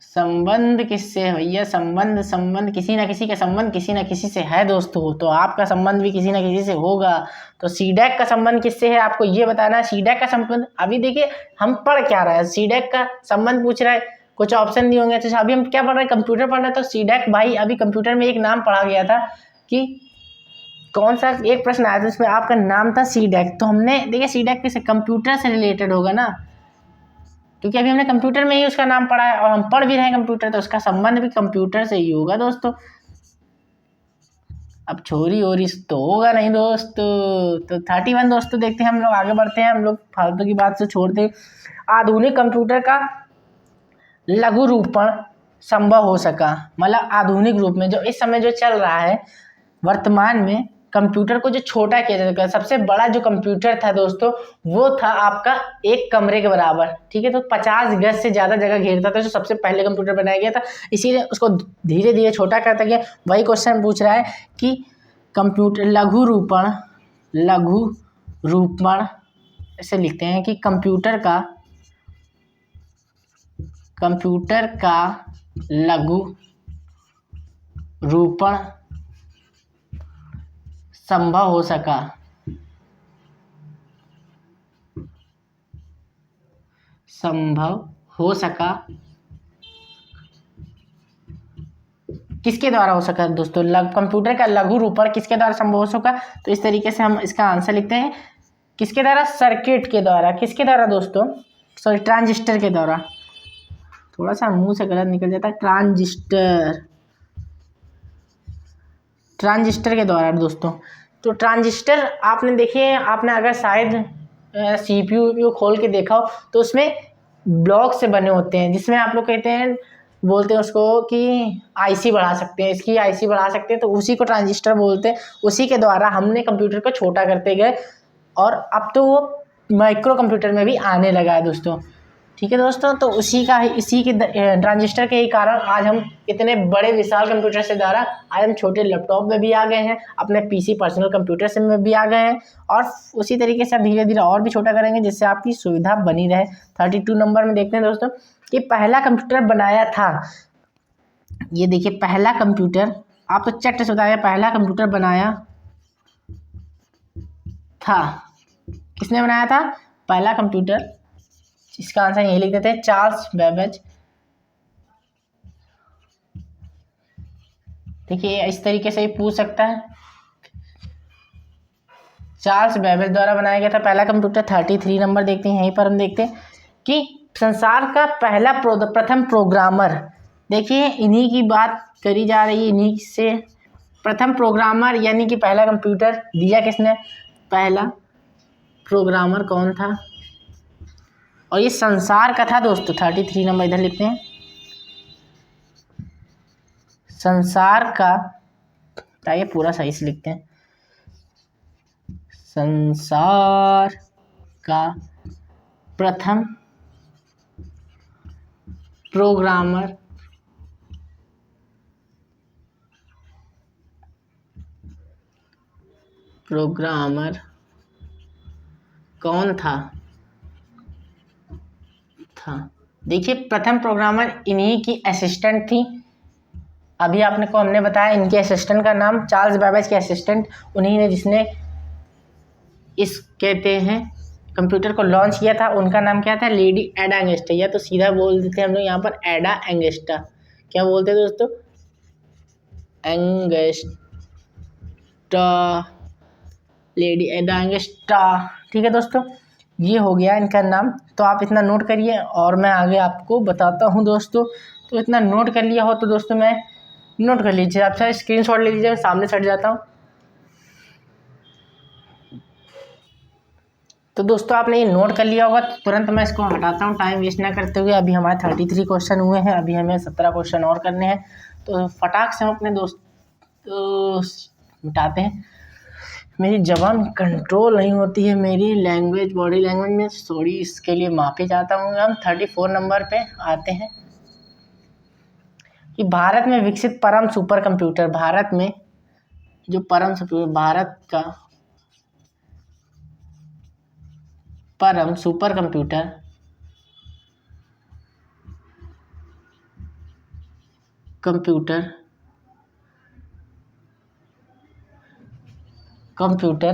संबंध किससे है भैया? संबंध किसी ना किसी का संबंध किसी ना किसी से है दोस्तों, तो आपका संबंध भी किसी ना किसी से होगा। तो सीडैक का संबंध किससे है आपको ये बताना है। सीडैक का संबंध अभी देखिए हम पढ़ क्या रहे हैं, सीडैक का संबंध पूछ रहा है, कुछ ऑप्शन दिए होंगे। तो अभी हम क्या पढ़ रहे हैं? कंप्यूटर पढ़ रहे हैं। तो सीडैक भाई अभी कंप्यूटर में एक नाम पढ़ा गया था कि कौन सा, एक प्रश्न आया था उसमें आपका नाम था सीडैक। तो हमने देखिए सीडैक किसी कंप्यूटर से रिलेटेड होगा ना, क्योंकि अभी हमने कंप्यूटर में ही उसका नाम पढ़ा है और हम पढ़ भी रहे हैं कंप्यूटर, तो उसका संबंध भी कंप्यूटर से ही होगा दोस्तों। अब छोरी और इस तो होगा नहीं दोस्तों। तो 31 दोस्तों देखते हैं, हम लोग आगे बढ़ते हैं, हम लोग फालतू की बात से छोड़ते हैं। आधुनिक कंप्यूटर का लघु रूपण संभव हो सका, मतलब आधुनिक रूप में जो इस समय जो चल रहा है वर्तमान में, कंप्यूटर को जो छोटा किया जा सका। सबसे बड़ा जो कंप्यूटर था दोस्तों वो था आपका एक कमरे के बराबर, ठीक है। तो 50 गज से ज़्यादा जगह घेरता था, जो सबसे पहले कंप्यूटर बनाया गया था, इसीलिए उसको धीरे धीरे छोटा करता गया। वही क्वेश्चन पूछ रहा है कि कंप्यूटर लघु रूपण ऐसे लिखते हैं कि कंप्यूटर का लघु रूपण संभव हो सका। किसके द्वारा हो सका दोस्तों? कंप्यूटर का लघु रूपण किसके द्वारा संभव हो सका? तो इस तरीके से हम इसका आंसर लिखते हैं, किसके द्वारा? सर्किट के द्वारा। किसके द्वारा दोस्तों? सॉरी, ट्रांजिस्टर के द्वारा। थोड़ा सा मुंह से गलत निकल जाता है, ट्रांजिस्टर के द्वारा दोस्तों। तो ट्रांजिस्टर आपने देखिए, आपने अगर शायद CPU खोल के देखा हो तो उसमें ब्लॉक से बने होते हैं, जिसमें आप लोग कहते हैं, बोलते हैं उसको कि आईसी बढ़ा सकते हैं, इसकी आईसी बढ़ा सकते हैं, तो उसी को ट्रांजिस्टर बोलते हैं। उसी के द्वारा हमने कंप्यूटर को छोटा करते गए और अब तो वो माइक्रो कंप्यूटर में भी आने लगा है दोस्तों, ठीक है दोस्तों। तो इसी के ट्रांजिस्टर के ही कारण आज हम इतने बड़े विशाल कंप्यूटर से द्वारा आज हम छोटे लैपटॉप में भी आ गए हैं, अपने पीसी पर्सनल कंप्यूटर से में भी आ गए हैं, और उसी तरीके से धीरे धीरे और भी छोटा करेंगे जिससे आपकी सुविधा बनी रहे। 32 नंबर में देखते हैं दोस्तों कि पहला कंप्यूटर बनाया था, ये देखिए पहला कंप्यूटर, आप तो चट से बताइए पहला कंप्यूटर बनाया था, किसने बनाया था पहला कंप्यूटर? इसका आंसर यही लिख देते हैं, चार्ल्स बेबेज। देखिए इस तरीके से ही पूछ सकता है, चार्ल्स बेबेज द्वारा बनाया गया था पहला कंप्यूटर। 33 नंबर देखते हैं, यहीं पर हम देखते हैं कि संसार का पहला प्रथम प्रोग्रामर, देखिए इन्हीं की बात करी जा रही है, इन्हीं से प्रथम प्रोग्रामर यानी कि पहला कंप्यूटर दिया किसने? पहला प्रोग्रामर कौन था? और ये संसार का था दोस्तों। 33 नंबर इधर लिखते हैं, संसार का, आइए पूरा सही से लिखते हैं, संसार का प्रथम प्रोग्रामर कौन था? हाँ, देखिए प्रथम प्रोग्रामर इन्हीं की असिस्टेंट थी। अभी आपने को हमने बताया इनके असिस्टेंट का नाम चार्ल्स बेबेज के असिस्टेंट, उन्हीं ने जिसने इस कहते हैं कंप्यूटर को लॉन्च किया था, उनका नाम क्या था, लेडी एडा एंगस्टा, या तो सीधा बोल देते हैं हम लोग यहाँ पर एडा एंगस्टा। क्या बोलते हैं दोस्तों, एंगस्टा, लेडी एडा एंगस्टा। ठीक है दोस्तों, ये हो गया इनका नाम, तो आप इतना नोट करिए और मैं आगे आपको बताता हूँ दोस्तों। तो इतना नोट कर लिया हो तो दोस्तों मैं नोट कर लीजिए, आप चाहे स्क्रीनशॉट ले लीजिए, मैं सामने से हट जाता हूँ। तो दोस्तों आपने ये नोट कर लिया होगा, तो तुरंत मैं इसको हटाता हूँ टाइम वेस्ट ना करते हुए। अभी हमारे 33 क्वेश्चन हुए हैं, अभी हमें 17 क्वेश्चन और करने हैं, तो फटाक से हम अपने दोस्त मिटाते हैं। मेरी ज़बान कंट्रोल नहीं होती है, मेरी लैंग्वेज बॉडी लैंग्वेज में, सॉरी, इसके लिए माफ़ी चाहता हूँ। हम 34 नंबर पे आते हैं कि भारत में विकसित परम सुपर कंप्यूटर, भारत में जो परम सुपर, भारत का परम सुपर कंप्यूटर कंप्यूटर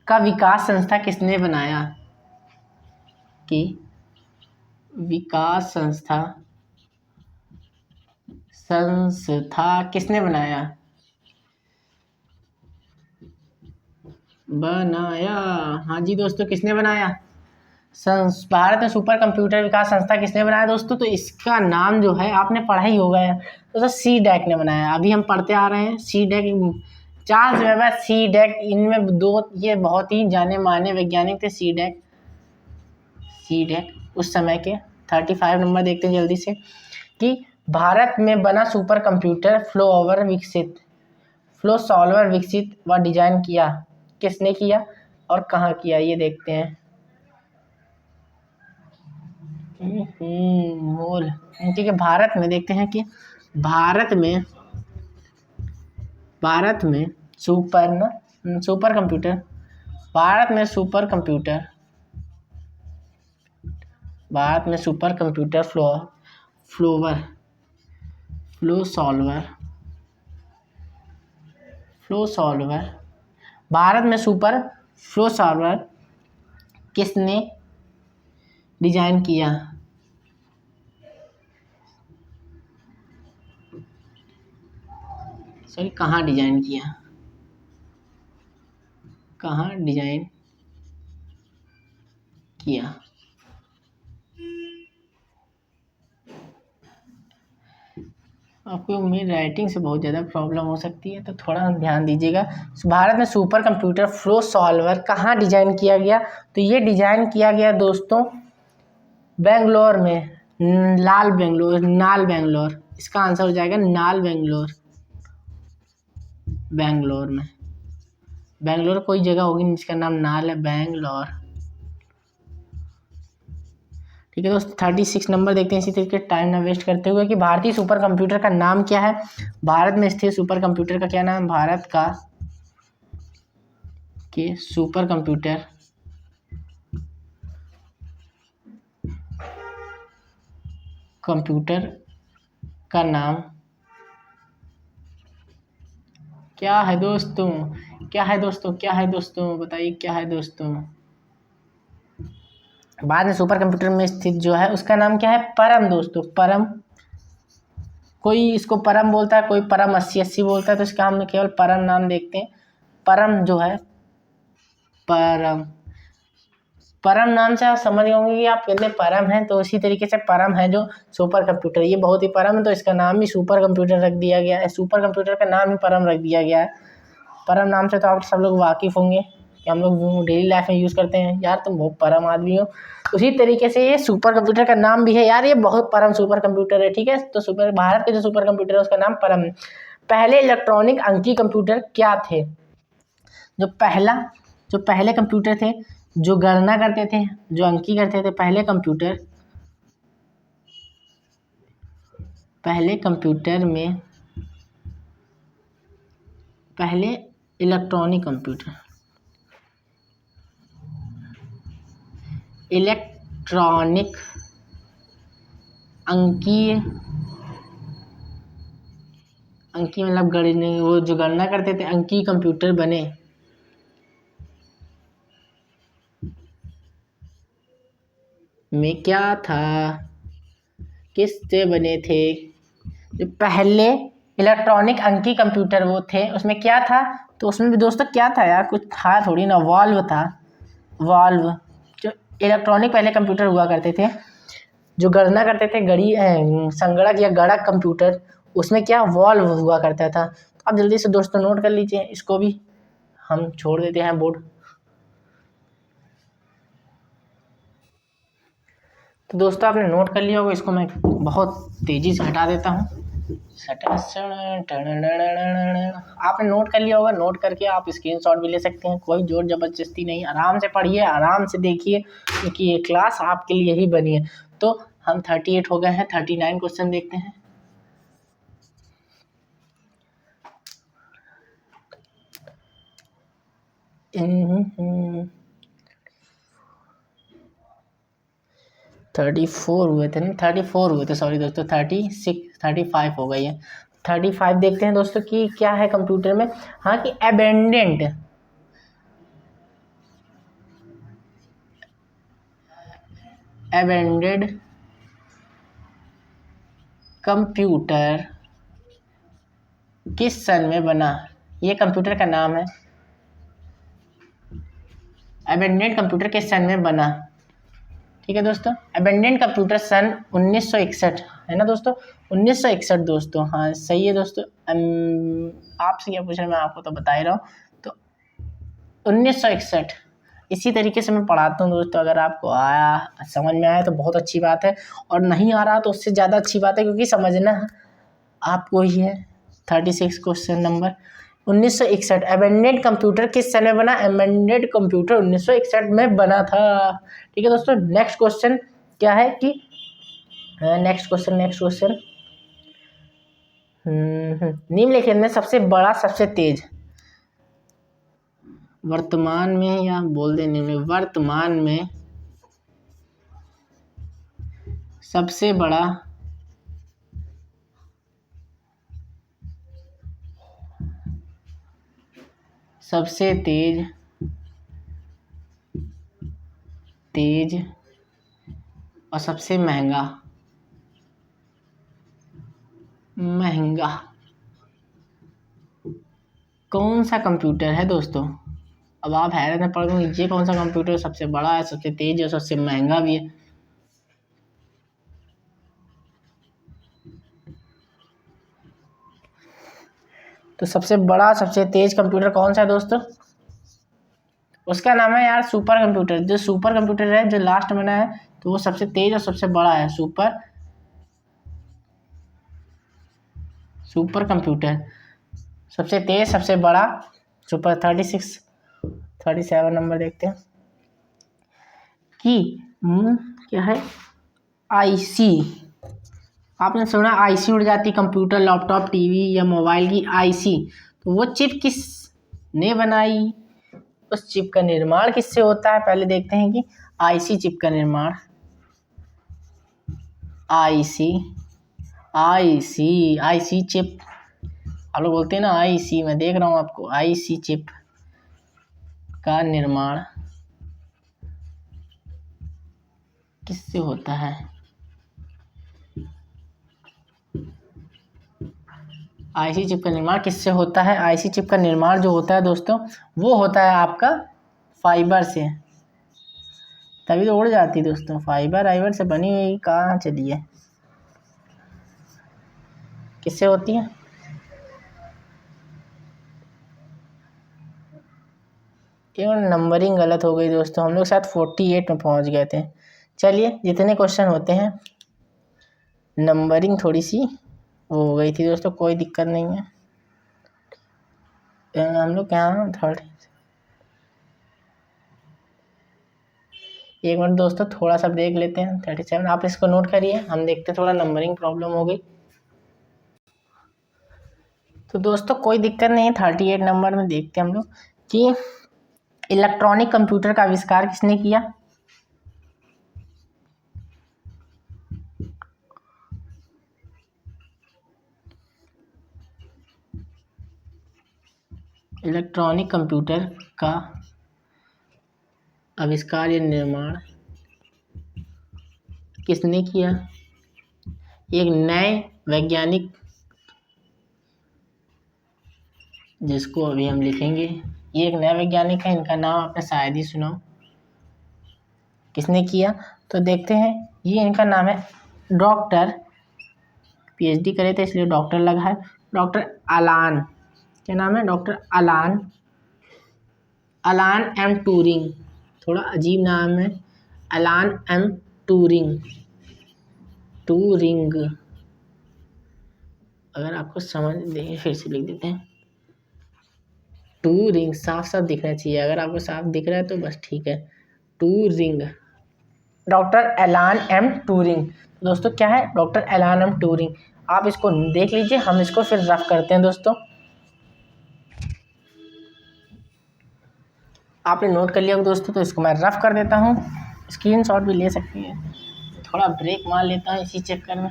का विकास संस्था किसने बनाया, कि विकास संस्था किसने बनाया, हाँ जी दोस्तों, किसने बनाया, भारत में सुपर कंप्यूटर विकास संस्था किसने बनाया दोस्तों, तो इसका नाम जो है आपने पढ़ा ही होगा दोस्तों, CDAC ने बनाया। अभी हम पढ़ते आ रहे हैं CDAC, चार्ल्स वेबर, CDAC, इनमें दो ये बहुत ही जाने माने वैज्ञानिक थे। CDAC उस समय के 35 नंबर देखते हैं जल्दी से, कि भारत में बना सुपर कंप्यूटर फ्लो सॉल्वर विकसित व डिजाइन किया, किसने किया और कहाँ किया, ये देखते हैं। मोल, ठीक है, भारत में देखते हैं कि भारत में सुपर कंप्यूटर, भारत में super computer flow solver, Bharat में सुपर फ्लो सॉल्वर किसने डिजाइन किया, सॉरी, कहाँ डिजाइन किया। आपको मेरी राइटिंग से बहुत ज़्यादा प्रॉब्लम हो सकती है, तो थोड़ा ध्यान दीजिएगा। भारत में सुपर कंप्यूटर फ्लो सॉल्वर कहाँ डिजाइन किया गया, तो ये डिजाइन किया गया दोस्तों बेंगलोर में, नाल बेंगलोर, इसका आंसर हो जाएगा नाल बेंगलोर में। बेंगलोर कोई जगह होगी जिसका नाम नाल है, बेंगलोर। ठीक है दोस्तों, 36 नंबर देखते हैं इसी तरीके टाइम ना वेस्ट करते हुए, कि भारतीय सुपर कंप्यूटर का नाम क्या है, भारत में स्थित सुपर कंप्यूटर का क्या नाम, भारत के सुपर कंप्यूटर का नाम क्या है दोस्तों, बताइए क्या है दोस्तों। बाद में सुपर कंप्यूटर में स्थित जो है उसका नाम क्या है, परम दोस्तों, परम। कोई इसको परम बोलता है, कोई परम 80 बोलता है, तो इसका हम केवल परम नाम देखते हैं। परम जो है, परम नाम से आप समझ गए होंगे कि आप कितने परम हैं, तो इसी तरीके से परम है जो सुपर कंप्यूटर, ये बहुत ही परम है, तो इसका नाम भी सुपर कंप्यूटर रख दिया गया है, सुपर कंप्यूटर का नाम ही परम रख दिया गया है। परम नाम से तो आप सब लोग वाकिफ़ होंगे कि हम लोग डेली लाइफ में यूज़ करते हैं, यार तुम बहुत परम आदमी हो। उसी तरीके से ये सुपर कंप्यूटर का नाम भी है, यार ये बहुत परम सुपर कंप्यूटर है। ठीक है, तो भारत के जो सुपर कंप्यूटर है उसका नाम परम है। पहले इलेक्ट्रॉनिक अंकीय कंप्यूटर क्या थे, जो पहले कंप्यूटर थे जो गणना करते थे, जो अंकी करते थे, पहले कंप्यूटर में पहले इलेक्ट्रॉनिक अंकीय मतलब गणना, वो जो गणना करते थे, अंकीय कंप्यूटर बने। में क्या था, किससे बने थे? जो पहले इलेक्ट्रॉनिक अंकीय कंप्यूटर वो थे, उसमें क्या था? तो उसमें भी दोस्तों क्या था यार, कुछ था थोड़ी ना, वाल्व था। वाल्व, जो इलेक्ट्रॉनिक पहले कंप्यूटर हुआ करते थे, जो गणना करते थे, संगणक या गणक कंप्यूटर, उसमें क्या वाल्व हुआ करता था। तो आप जल्दी से दोस्तों नोट कर लीजिए, इसको भी हम छोड़ देते हैं बोर्ड। तो दोस्तों आपने नोट कर लिया होगा, इसको मैं बहुत तेजी से हटा देता हूँ। आपने नोट कर लिया होगा, नोट करके आप स्क्रीनशॉट भी ले सकते हैं, कोई जोर जबरदस्ती नहीं, आराम से पढ़िए, आराम से देखिए, क्योंकि ये क्लास आपके लिए ही बनी है। तो हम 38 हो गए हैं, 39 क्वेश्चन देखते हैं। थर्टी फोर हुए थे ना, 34 हुए थे, सॉरी दोस्तों, 35 हो गई है। 35 देखते हैं दोस्तों कि क्या है कंप्यूटर में। हाँ, कि एबेंडेड कंप्यूटर किस सन में बना? ये कंप्यूटर का नाम है। एबेंडेड कंप्यूटर किस सन में बना? ठीक है दोस्तों, एबेंडेड कंप्यूटर सन 1961 है ना दोस्तों, 1961 दोस्तों। हाँ सही है दोस्तों। आपसे क्या पूछ रहे हैं, मैं आपको तो बता ही रहा हूँ। तो 1961 इसी तरीके से मैं पढ़ाता हूँ दोस्तों। अगर आपको आया, समझ में आया तो बहुत अच्छी बात है, और नहीं आ रहा तो उससे ज़्यादा अच्छी बात है, क्योंकि समझना आपको ही है। 36 क्वेश्चन नंबर 1961, एबेंडेड कंप्यूटर किस सन में बना? एबेंडेड कंप्यूटर 1961 में बना था। ठीक है दोस्तों, नेक्स्ट क्वेश्चन क्या है कि नेक्स्ट क्वेश्चन निम्नलिखित में सबसे बड़ा, सबसे तेज, वर्तमान में, या बोल देने में, वर्तमान में सबसे बड़ा सबसे तेज और सबसे महंगा कौन सा कंप्यूटर है दोस्तों? अब आप हैरत में पड़ गए, ये कौन सा कंप्यूटर सबसे बड़ा है, सबसे तेज है, सबसे महंगा भी है? तो सबसे बड़ा, सबसे तेज कंप्यूटर कौन सा है दोस्तों? उसका नाम है यार सुपर कंप्यूटर। जो सुपर कंप्यूटर है, जो लास्ट में है, तो वो सबसे तेज और सबसे बड़ा है, सुपर कंप्यूटर। सबसे तेज, सबसे बड़ा, सुपर। 37 नंबर देखते हैं कि क्या है, आईसी। आपने सुना आईसी उड़ जाती, कंप्यूटर, लैपटॉप, टीवी या मोबाइल की आईसी, तो वो चिप किस ने बनाई? उस चिप का निर्माण किससे होता है? पहले देखते हैं कि आईसी चिप का निर्माण, आईसी चिप, आप लोग बोलते हैं ना आईसी, मैं देख रहा हूँ आपको, आईसी चिप का निर्माण किससे होता है? आईसी चिप का निर्माण किससे होता है? आईसी चिप का निर्माण जो होता है दोस्तों, वो होता है आपका फाइबर से। तभी तो उड़ जाती दोस्तों, फाइबर से बनी हुई कहाँ चली है, किससे होती है? क्यों नंबरिंग गलत हो गई दोस्तों, हम लोग शायद 48 में पहुंच गए थे। चलिए, जितने क्वेश्चन होते हैं, नंबरिंग थोड़ी सी वो हो गई थी दोस्तों, कोई दिक्कत नहीं है। हम लोग क्या थर्ड, एक मिनट दोस्तों, थोड़ा सा देख लेते हैं। 37 आप इसको नोट करिए, हम देखते, थोड़ा नंबरिंग प्रॉब्लम हो गई। तो दोस्तों कोई दिक्कत नहीं है, 38 नंबर में देखते हैं हम लोग कि इलेक्ट्रॉनिक कंप्यूटर का आविष्कार किसने किया? इलेक्ट्रॉनिक कंप्यूटर का आविष्कार या निर्माण किसने किया? एक नए वैज्ञानिक, जिसको अभी हम लिखेंगे, ये एक नया वैज्ञानिक है, इनका नाम आपने शायद ही सुना। किसने किया? तो देखते हैं, ये इनका नाम है डॉक्टर, पीएचडी करे थे इसलिए डॉक्टर लगा है, डॉक्टर अलान। क्या नाम है? डॉक्टर अलान एम ट्यूरिंग। थोड़ा अजीब नाम है, अलान एम ट्यूरिंग। अगर आपको समझ दें फिर से लिख देते हैं, ट्यूरिंग। साफ साफ दिखना चाहिए, अगर आपको साफ दिख रहा है तो बस ठीक है। ट्यूरिंग, डॉक्टर एलान एम ट्यूरिंग। दोस्तों क्या है? डॉक्टर एलान एम ट्यूरिंग। आप इसको देख लीजिए, हम इसको फिर रफ करते हैं। दोस्तों आपने नोट कर लिया दोस्तों, तो इसको मैं रफ कर देता हूँ, स्क्रीनशॉट भी ले सकते हैं। थोड़ा ब्रेक मार लेता हूँ इसी चक्कर में।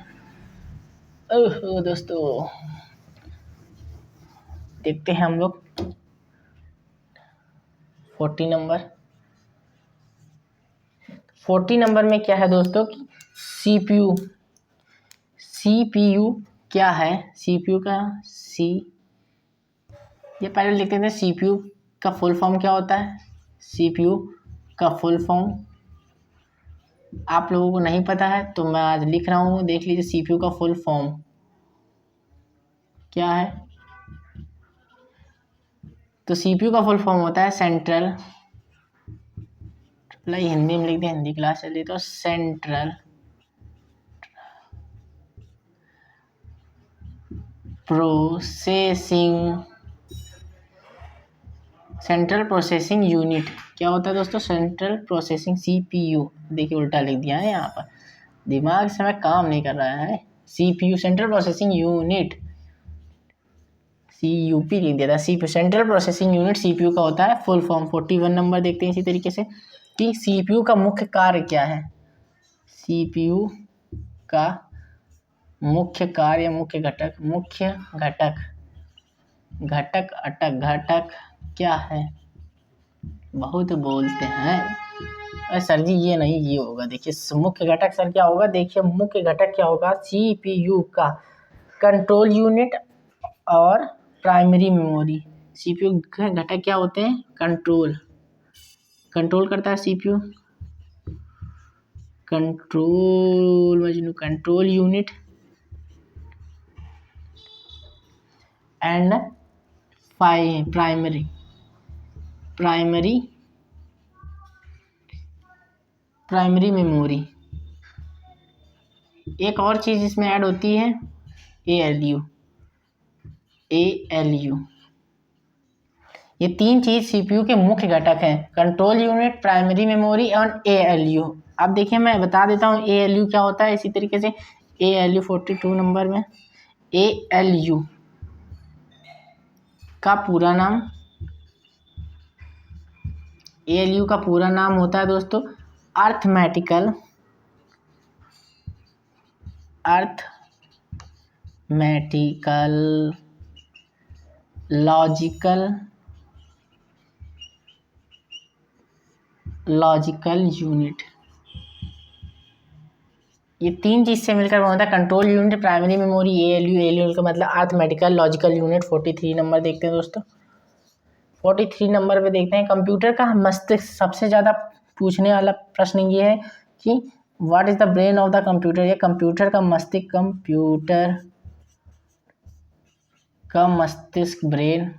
ओहो दोस्तों, देखते हैं हम लोग 40 नंबर में क्या है दोस्तों कि सीपीयू क्या है? सीपीयू का ये पहले लिखते थे, सीपीयू का फुल फॉर्म क्या होता है? सीपीयू का फुल फॉर्म आप लोगों को नहीं पता है तो मैं आज लिख रहा हूँ, देख लीजिए। सीपीयू का फुल फॉर्म क्या है? तो सीपीयू का फुल फॉर्म होता है सेंट्रल, हिंदी में लिख दिया, हिंदी क्लास चल रही तो सेंट्रल प्रोसेसिंग यूनिट। क्या होता है दोस्तों? Central processing, CPU. देखिए उल्टा लिख दिया है यहाँ पर, दिमाग से मैं काम नहीं कर रहा है। CPU central processing unit, CUP लिख दिया था। CPU central processing unit CPU का होता है फुल फॉर्म। 41 नंबर देखते हैं इसी तरीके से कि सीपीयू का मुख्य कार्य क्या है? सीपीयू का मुख्य कार्य, मुख्य घटक क्या है? बहुत बोलते हैं अरे सर जी, ये नहीं, ये होगा। देखिए मुख्य घटक सर क्या होगा? देखिए मुख्य घटक क्या होगा? सीपीयू का कंट्रोल यूनिट और प्राइमरी मेमोरी। सीपीयू के घटक क्या होते हैं? कंट्रोल करता है CPU, control unit and primary memory. एक और चीज इसमें ऐड होती है, एएलयू। ये तीन चीज सीपीयू के मुख्य घटक हैं, कंट्रोल यूनिट, प्राइमरी मेमोरी और एएलयू। अब देखिए मैं बता देता हूँ एएलयू क्या होता है। इसी तरीके से एएलयू 42 नंबर में, एएलयू का पूरा नाम होता है दोस्तों अर्थमेटिकल लॉजिकल यूनिट। ये तीन चीज से मिलकर बनता है control unit, primary memory, ALU का मतलब अर्थमेटिकल लॉजिकल यूनिट। 43 नंबर देखते हैं दोस्तों। 43 नंबर पे देखते हैं कंप्यूटर का मस्तिष्क। सबसे ज़्यादा पूछने वाला प्रश्न ये है कि what is the brain of the computer? ये कंप्यूटर का मस्तिष्क ब्रेन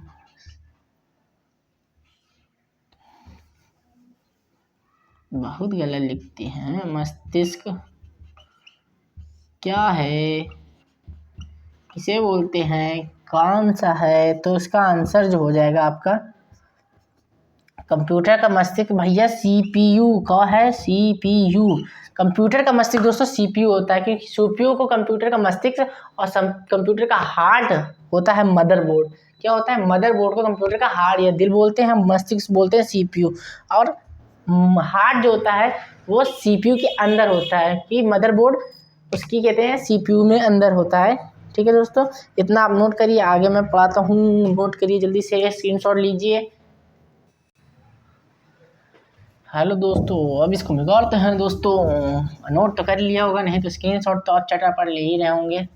बहुत गलत लिखते हैं। मस्तिष्क क्या है, किसे बोलते हैं, कौन सा है? तो इसका आंसर जो हो जाएगा आपका कंप्यूटर का मस्तिष्क भैया सीपीयू का है। सीपीयू कंप्यूटर का मस्तिष्क दोस्तों सीपीयू होता है, क्योंकि सीपीयू को कंप्यूटर का मस्तिष्क और कंप्यूटर का हार्ट होता है मदरबोर्ड। क्या होता है? मदरबोर्ड को कंप्यूटर का हार्ट या दिल बोलते हैं, मस्तिष्क बोलते हैं सीपीयू। और हार्ट जो होता है वो सीपीयू के अंदर होता है, कि मदरबोर्ड उसकी कहते हैं सीपीयू में अंदर होता है। ठीक है दोस्तों, इतना आप नोट करिए, आगे मैं पढ़ाता हूँ, नोट करिए जल्दी से, स्क्रीनशॉट लीजिए। हेलो दोस्तों, अब इसको बिगाड़ते हैं दोस्तों। नोट तो कर लिया होगा, नहीं तो स्क्रीनशॉट तो आप चटापट ले ही रहे होंगे,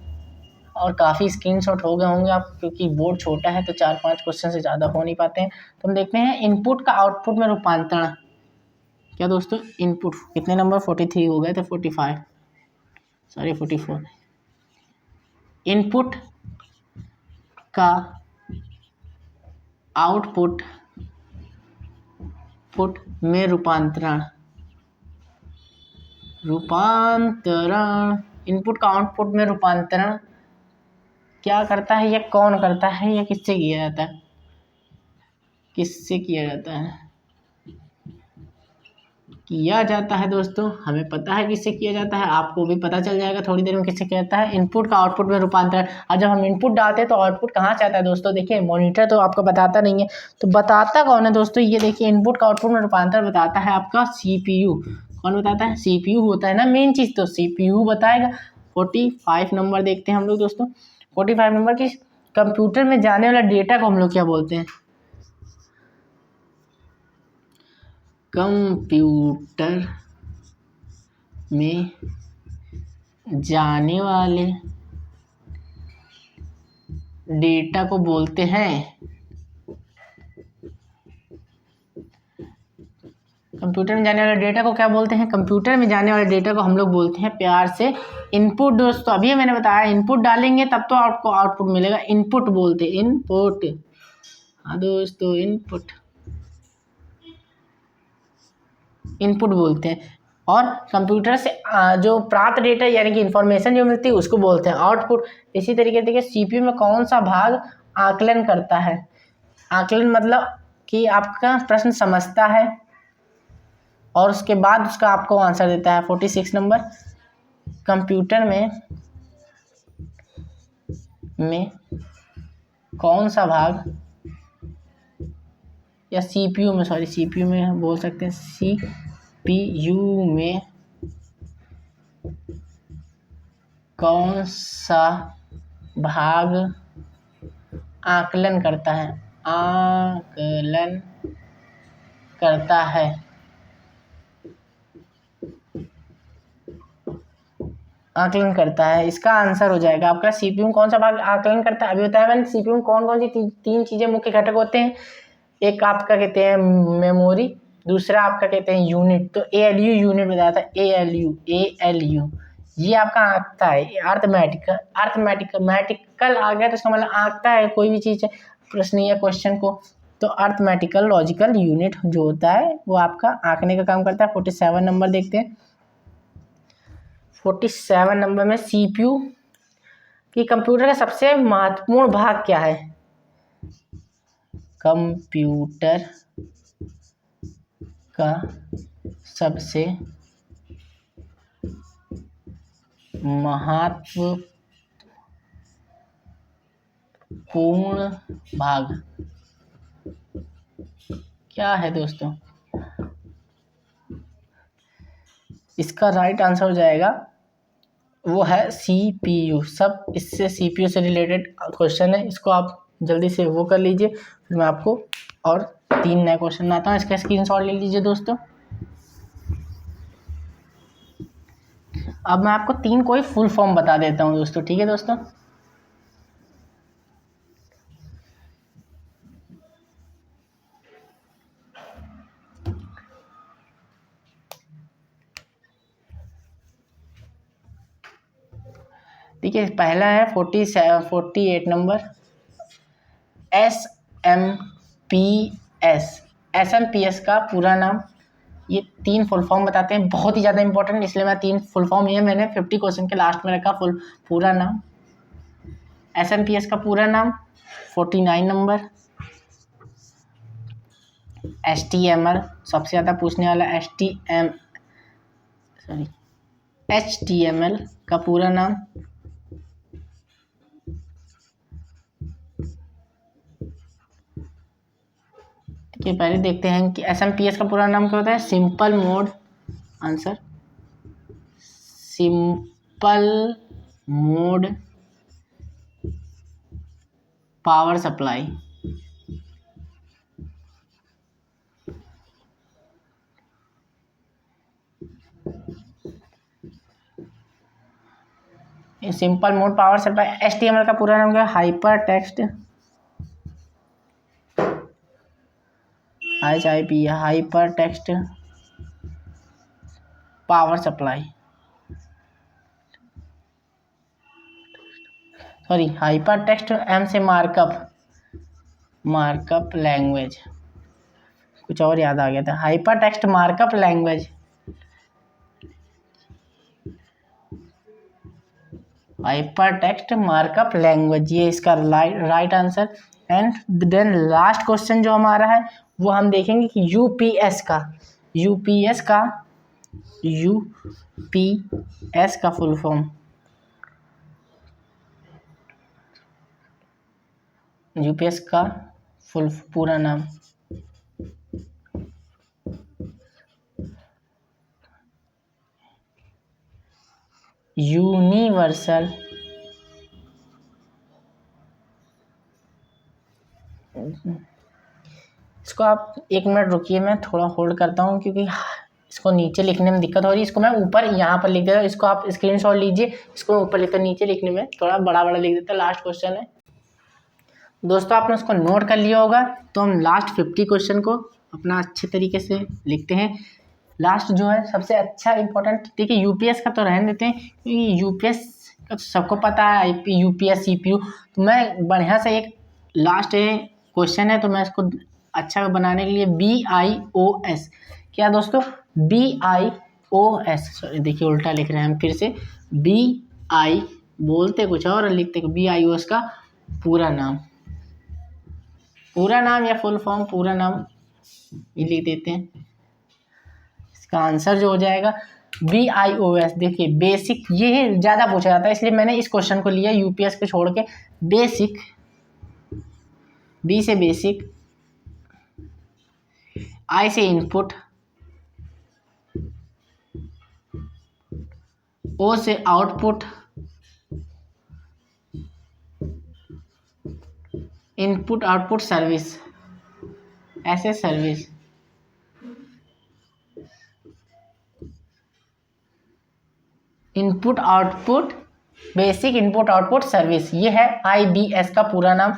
और काफ़ी स्क्रीनशॉट हो गए होंगे आप, क्योंकि बोर्ड छोटा है तो 4-5 क्वेश्चन से ज़्यादा हो नहीं पाते हैं। तो हम देखते हैं इनपुट का आउटपुट में रूपांतरण। क्या दोस्तों, इनपुट कितने नंबर 43 हो गए थे, 45 सॉरी 44। इनपुट का आउटपुट में रूपांतरण इनपुट का आउटपुट में रूपांतरण क्या करता है, या कौन करता है, या किससे किया जाता है, किया जाता है दोस्तों। हमें पता है किससे किया जाता है, आपको भी पता चल जाएगा थोड़ी देर में किससे किया जाता है। इनपुट का आउटपुट में रूपांतरण। और जब हम इनपुट डालते हैं तो आउटपुट कहाँ से आता है दोस्तों, देखिए मॉनिटर तो आपको बताता नहीं है, तो बताता कौन है दोस्तों, ये देखिए इनपुट का आउटपुट में रूपांतरण बताता है आपका CPU। कौन बताता है, CPU होता है ना मेन चीज़, तो CPU बताएगा। 45 नंबर देखते हैं हम लोग दोस्तों। 45 नंबर की, कंप्यूटर में जाने वाला डेटा को हम लोग क्या बोलते हैं, कंप्यूटर में जाने वाले डेटा को बोलते हैं, कंप्यूटर में जाने वाले डेटा को क्या बोलते हैं, कंप्यूटर में जाने वाले डेटा को हम लोग बोलते हैं प्यार से इनपुट दोस्तों। अभी मैंने बताया इनपुट डालेंगे तब तो आपको आउटपुट मिलेगा, इनपुट बोलते हैं, इनपुट। हाँ दोस्तों, इनपुट बोलते हैं। और कंप्यूटर से जो प्राप्त डेटा यानी कि इंफॉर्मेशन जो मिलती है उसको बोलते हैं आउटपुट। इसी तरीके से CPU में कौन सा भाग आकलन करता है, आकलन मतलब कि आपका प्रश्न समझता है और उसके बाद उसका आपको आंसर देता है। 46 नंबर, कंप्यूटर में कौन सा भाग, या CPU में बोल सकते हैं, CPU में कौन सा भाग आकलन करता है, आकलन करता है। इसका आंसर हो जाएगा आपका CPU में कौन सा भाग आकलन करता है। अभी बताया मैंने CPU में कौन कौन सी तीन चीज़ें मुख्य घटक होते हैं। एक आपका कहते हैं मेमोरी, दूसरा आपका कहते हैं यूनिट, तो ALU यूनिट बताया था, ALU ये आपका आंकता है, अर्थमेटिकल आ गया तो इसका मतलब आंकता है कोई भी चीज़ प्रश्न या क्वेश्चन को, तो अर्थमेटिकल लॉजिकल यूनिट जो होता है वो आपका आंकने का काम करता है। 47 नंबर देखते हैं। 47 नंबर में CPU कि कंप्यूटर का सबसे महत्वपूर्ण भाग क्या है, कंप्यूटर का सबसे महत्वपूर्ण भाग क्या है दोस्तों, इसका राइट आंसर हो जाएगा वो है CPU। सब इससे CPU से रिलेटेड क्वेश्चन है, इसको आप जल्दी से वो कर लीजिए, फिर मैं आपको और 3 नए क्वेश्चन आता हूँ, इसका स्क्रीनशॉट ले लीजिए दोस्तों। अब मैं आपको 3 कोई फुल फॉर्म बता देता हूँ दोस्तों, ठीक है दोस्तों। ठीक है, पहला है 48 नंबर, SMPS का पूरा नाम। ये 3 फुल फॉर्म बताते हैं, बहुत ही ज़्यादा इंपॉर्टेंट, इसलिए मैं 3 फुल फॉर्म ये मैंने 50 क्वेश्चन के लास्ट में रखा पूरा नाम। SMPS का पूरा नाम। 49 नंबर, HTML सबसे ज़्यादा पूछने वाला, HTML का पूरा नाम। ठीक है, पहले देखते हैं कि SMPS का पूरा नाम क्या होता है। Simple mode, answer simple mode power supply. Simple mode power supply. HTML का पूरा नाम क्या है? Hyper text HIP, hyper text power supply, sorry hyper text M से मार्कअप लैंग्वेज, कुछ और याद आ गया था, hyper text markup language, hyper text markup language, ये इसका right answer. And then last question जो हमारा है वो हम देखेंगे कि यूपीएस का फुल फॉर्म, यूपीएस का फुल पूरा नाम। यूनिवर्सल इसको आप 1 मिनट रुकिए, मैं थोड़ा होल्ड करता हूँ क्योंकि इसको नीचे लिखने में दिक्कत हो रही है। इसको मैं ऊपर यहाँ पर लिख देता हूँ, इसको आप स्क्रीनशॉट लीजिए, इसको ऊपर लिखकर नीचे लिखने में थोड़ा बड़ा बड़ा लिख देता हूँ। लास्ट क्वेश्चन है दोस्तों, आपने उसको नोट कर लिया होगा, तो हम लास्ट 50 क्वेश्चन को अपना अच्छे तरीके से लिखते हैं। लास्ट जो है सबसे अच्छा इंपॉर्टेंट, देखिए यूपीएस का तो रहने देते हैं क्योंकि यूपीएस का तो सबको पता है, आईपी यूपीएस सीपीयू। तो मैं बढ़िया से एक लास्ट क्वेश्चन है तो मैं इसको अच्छा बनाने के लिए BIOS, क्या दोस्तों BIOS, सॉरी देखिए उल्टा लिख रहे हैं हम फिर से, BI बोलते कुछ और लिखते BIOS का पूरा नाम या फुल फॉर्म पूरा नाम ये लिख देते हैं। इसका आंसर जो हो जाएगा BIOS, देखिए बेसिक, ये ज़्यादा पूछा जाता है इसलिए मैंने इस क्वेश्चन को लिया यूपीएस को छोड़ के। बेसिक, B से बेसिक, I से इनपुट, O से आउटपुट, इनपुट आउटपुट सर्विस, ऐसे service, input output basic input output service, ये है IBS का पूरा नाम।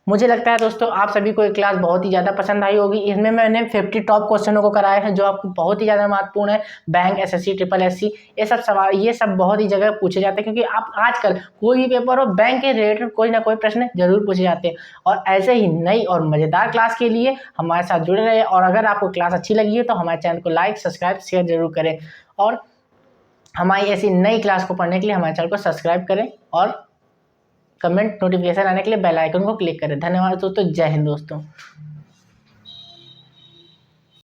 मुझे लगता है दोस्तों आप सभी को ये क्लास बहुत ही ज़्यादा पसंद आई होगी। इसमें मैंने 50 टॉप क्वेश्चनों को कराया है जो आपको बहुत ही ज़्यादा महत्वपूर्ण है। बैंक, SSC, SSSC, ये सब सवाल, ये सब बहुत ही जगह पूछे जाते हैं क्योंकि आप आजकल कोई भी पेपर हो बैंक के रिलेटेड कोई ना कोई प्रश्न जरूर पूछे जाते हैं। और ऐसे ही नई और मज़ेदार क्लास के लिए हमारे साथ जुड़े रहे। और अगर आपको क्लास अच्छी लगी है तो हमारे चैनल को लाइक, सब्सक्राइब, शेयर जरूर करें। और हमारी ऐसी नई क्लास को पढ़ने के लिए हमारे चैनल को सब्सक्राइब करें और कमेंट नोटिफिकेशन आने के लिए बेल आइकन को क्लिक करें। धन्यवाद दोस्तों, जय हिंद दोस्तों।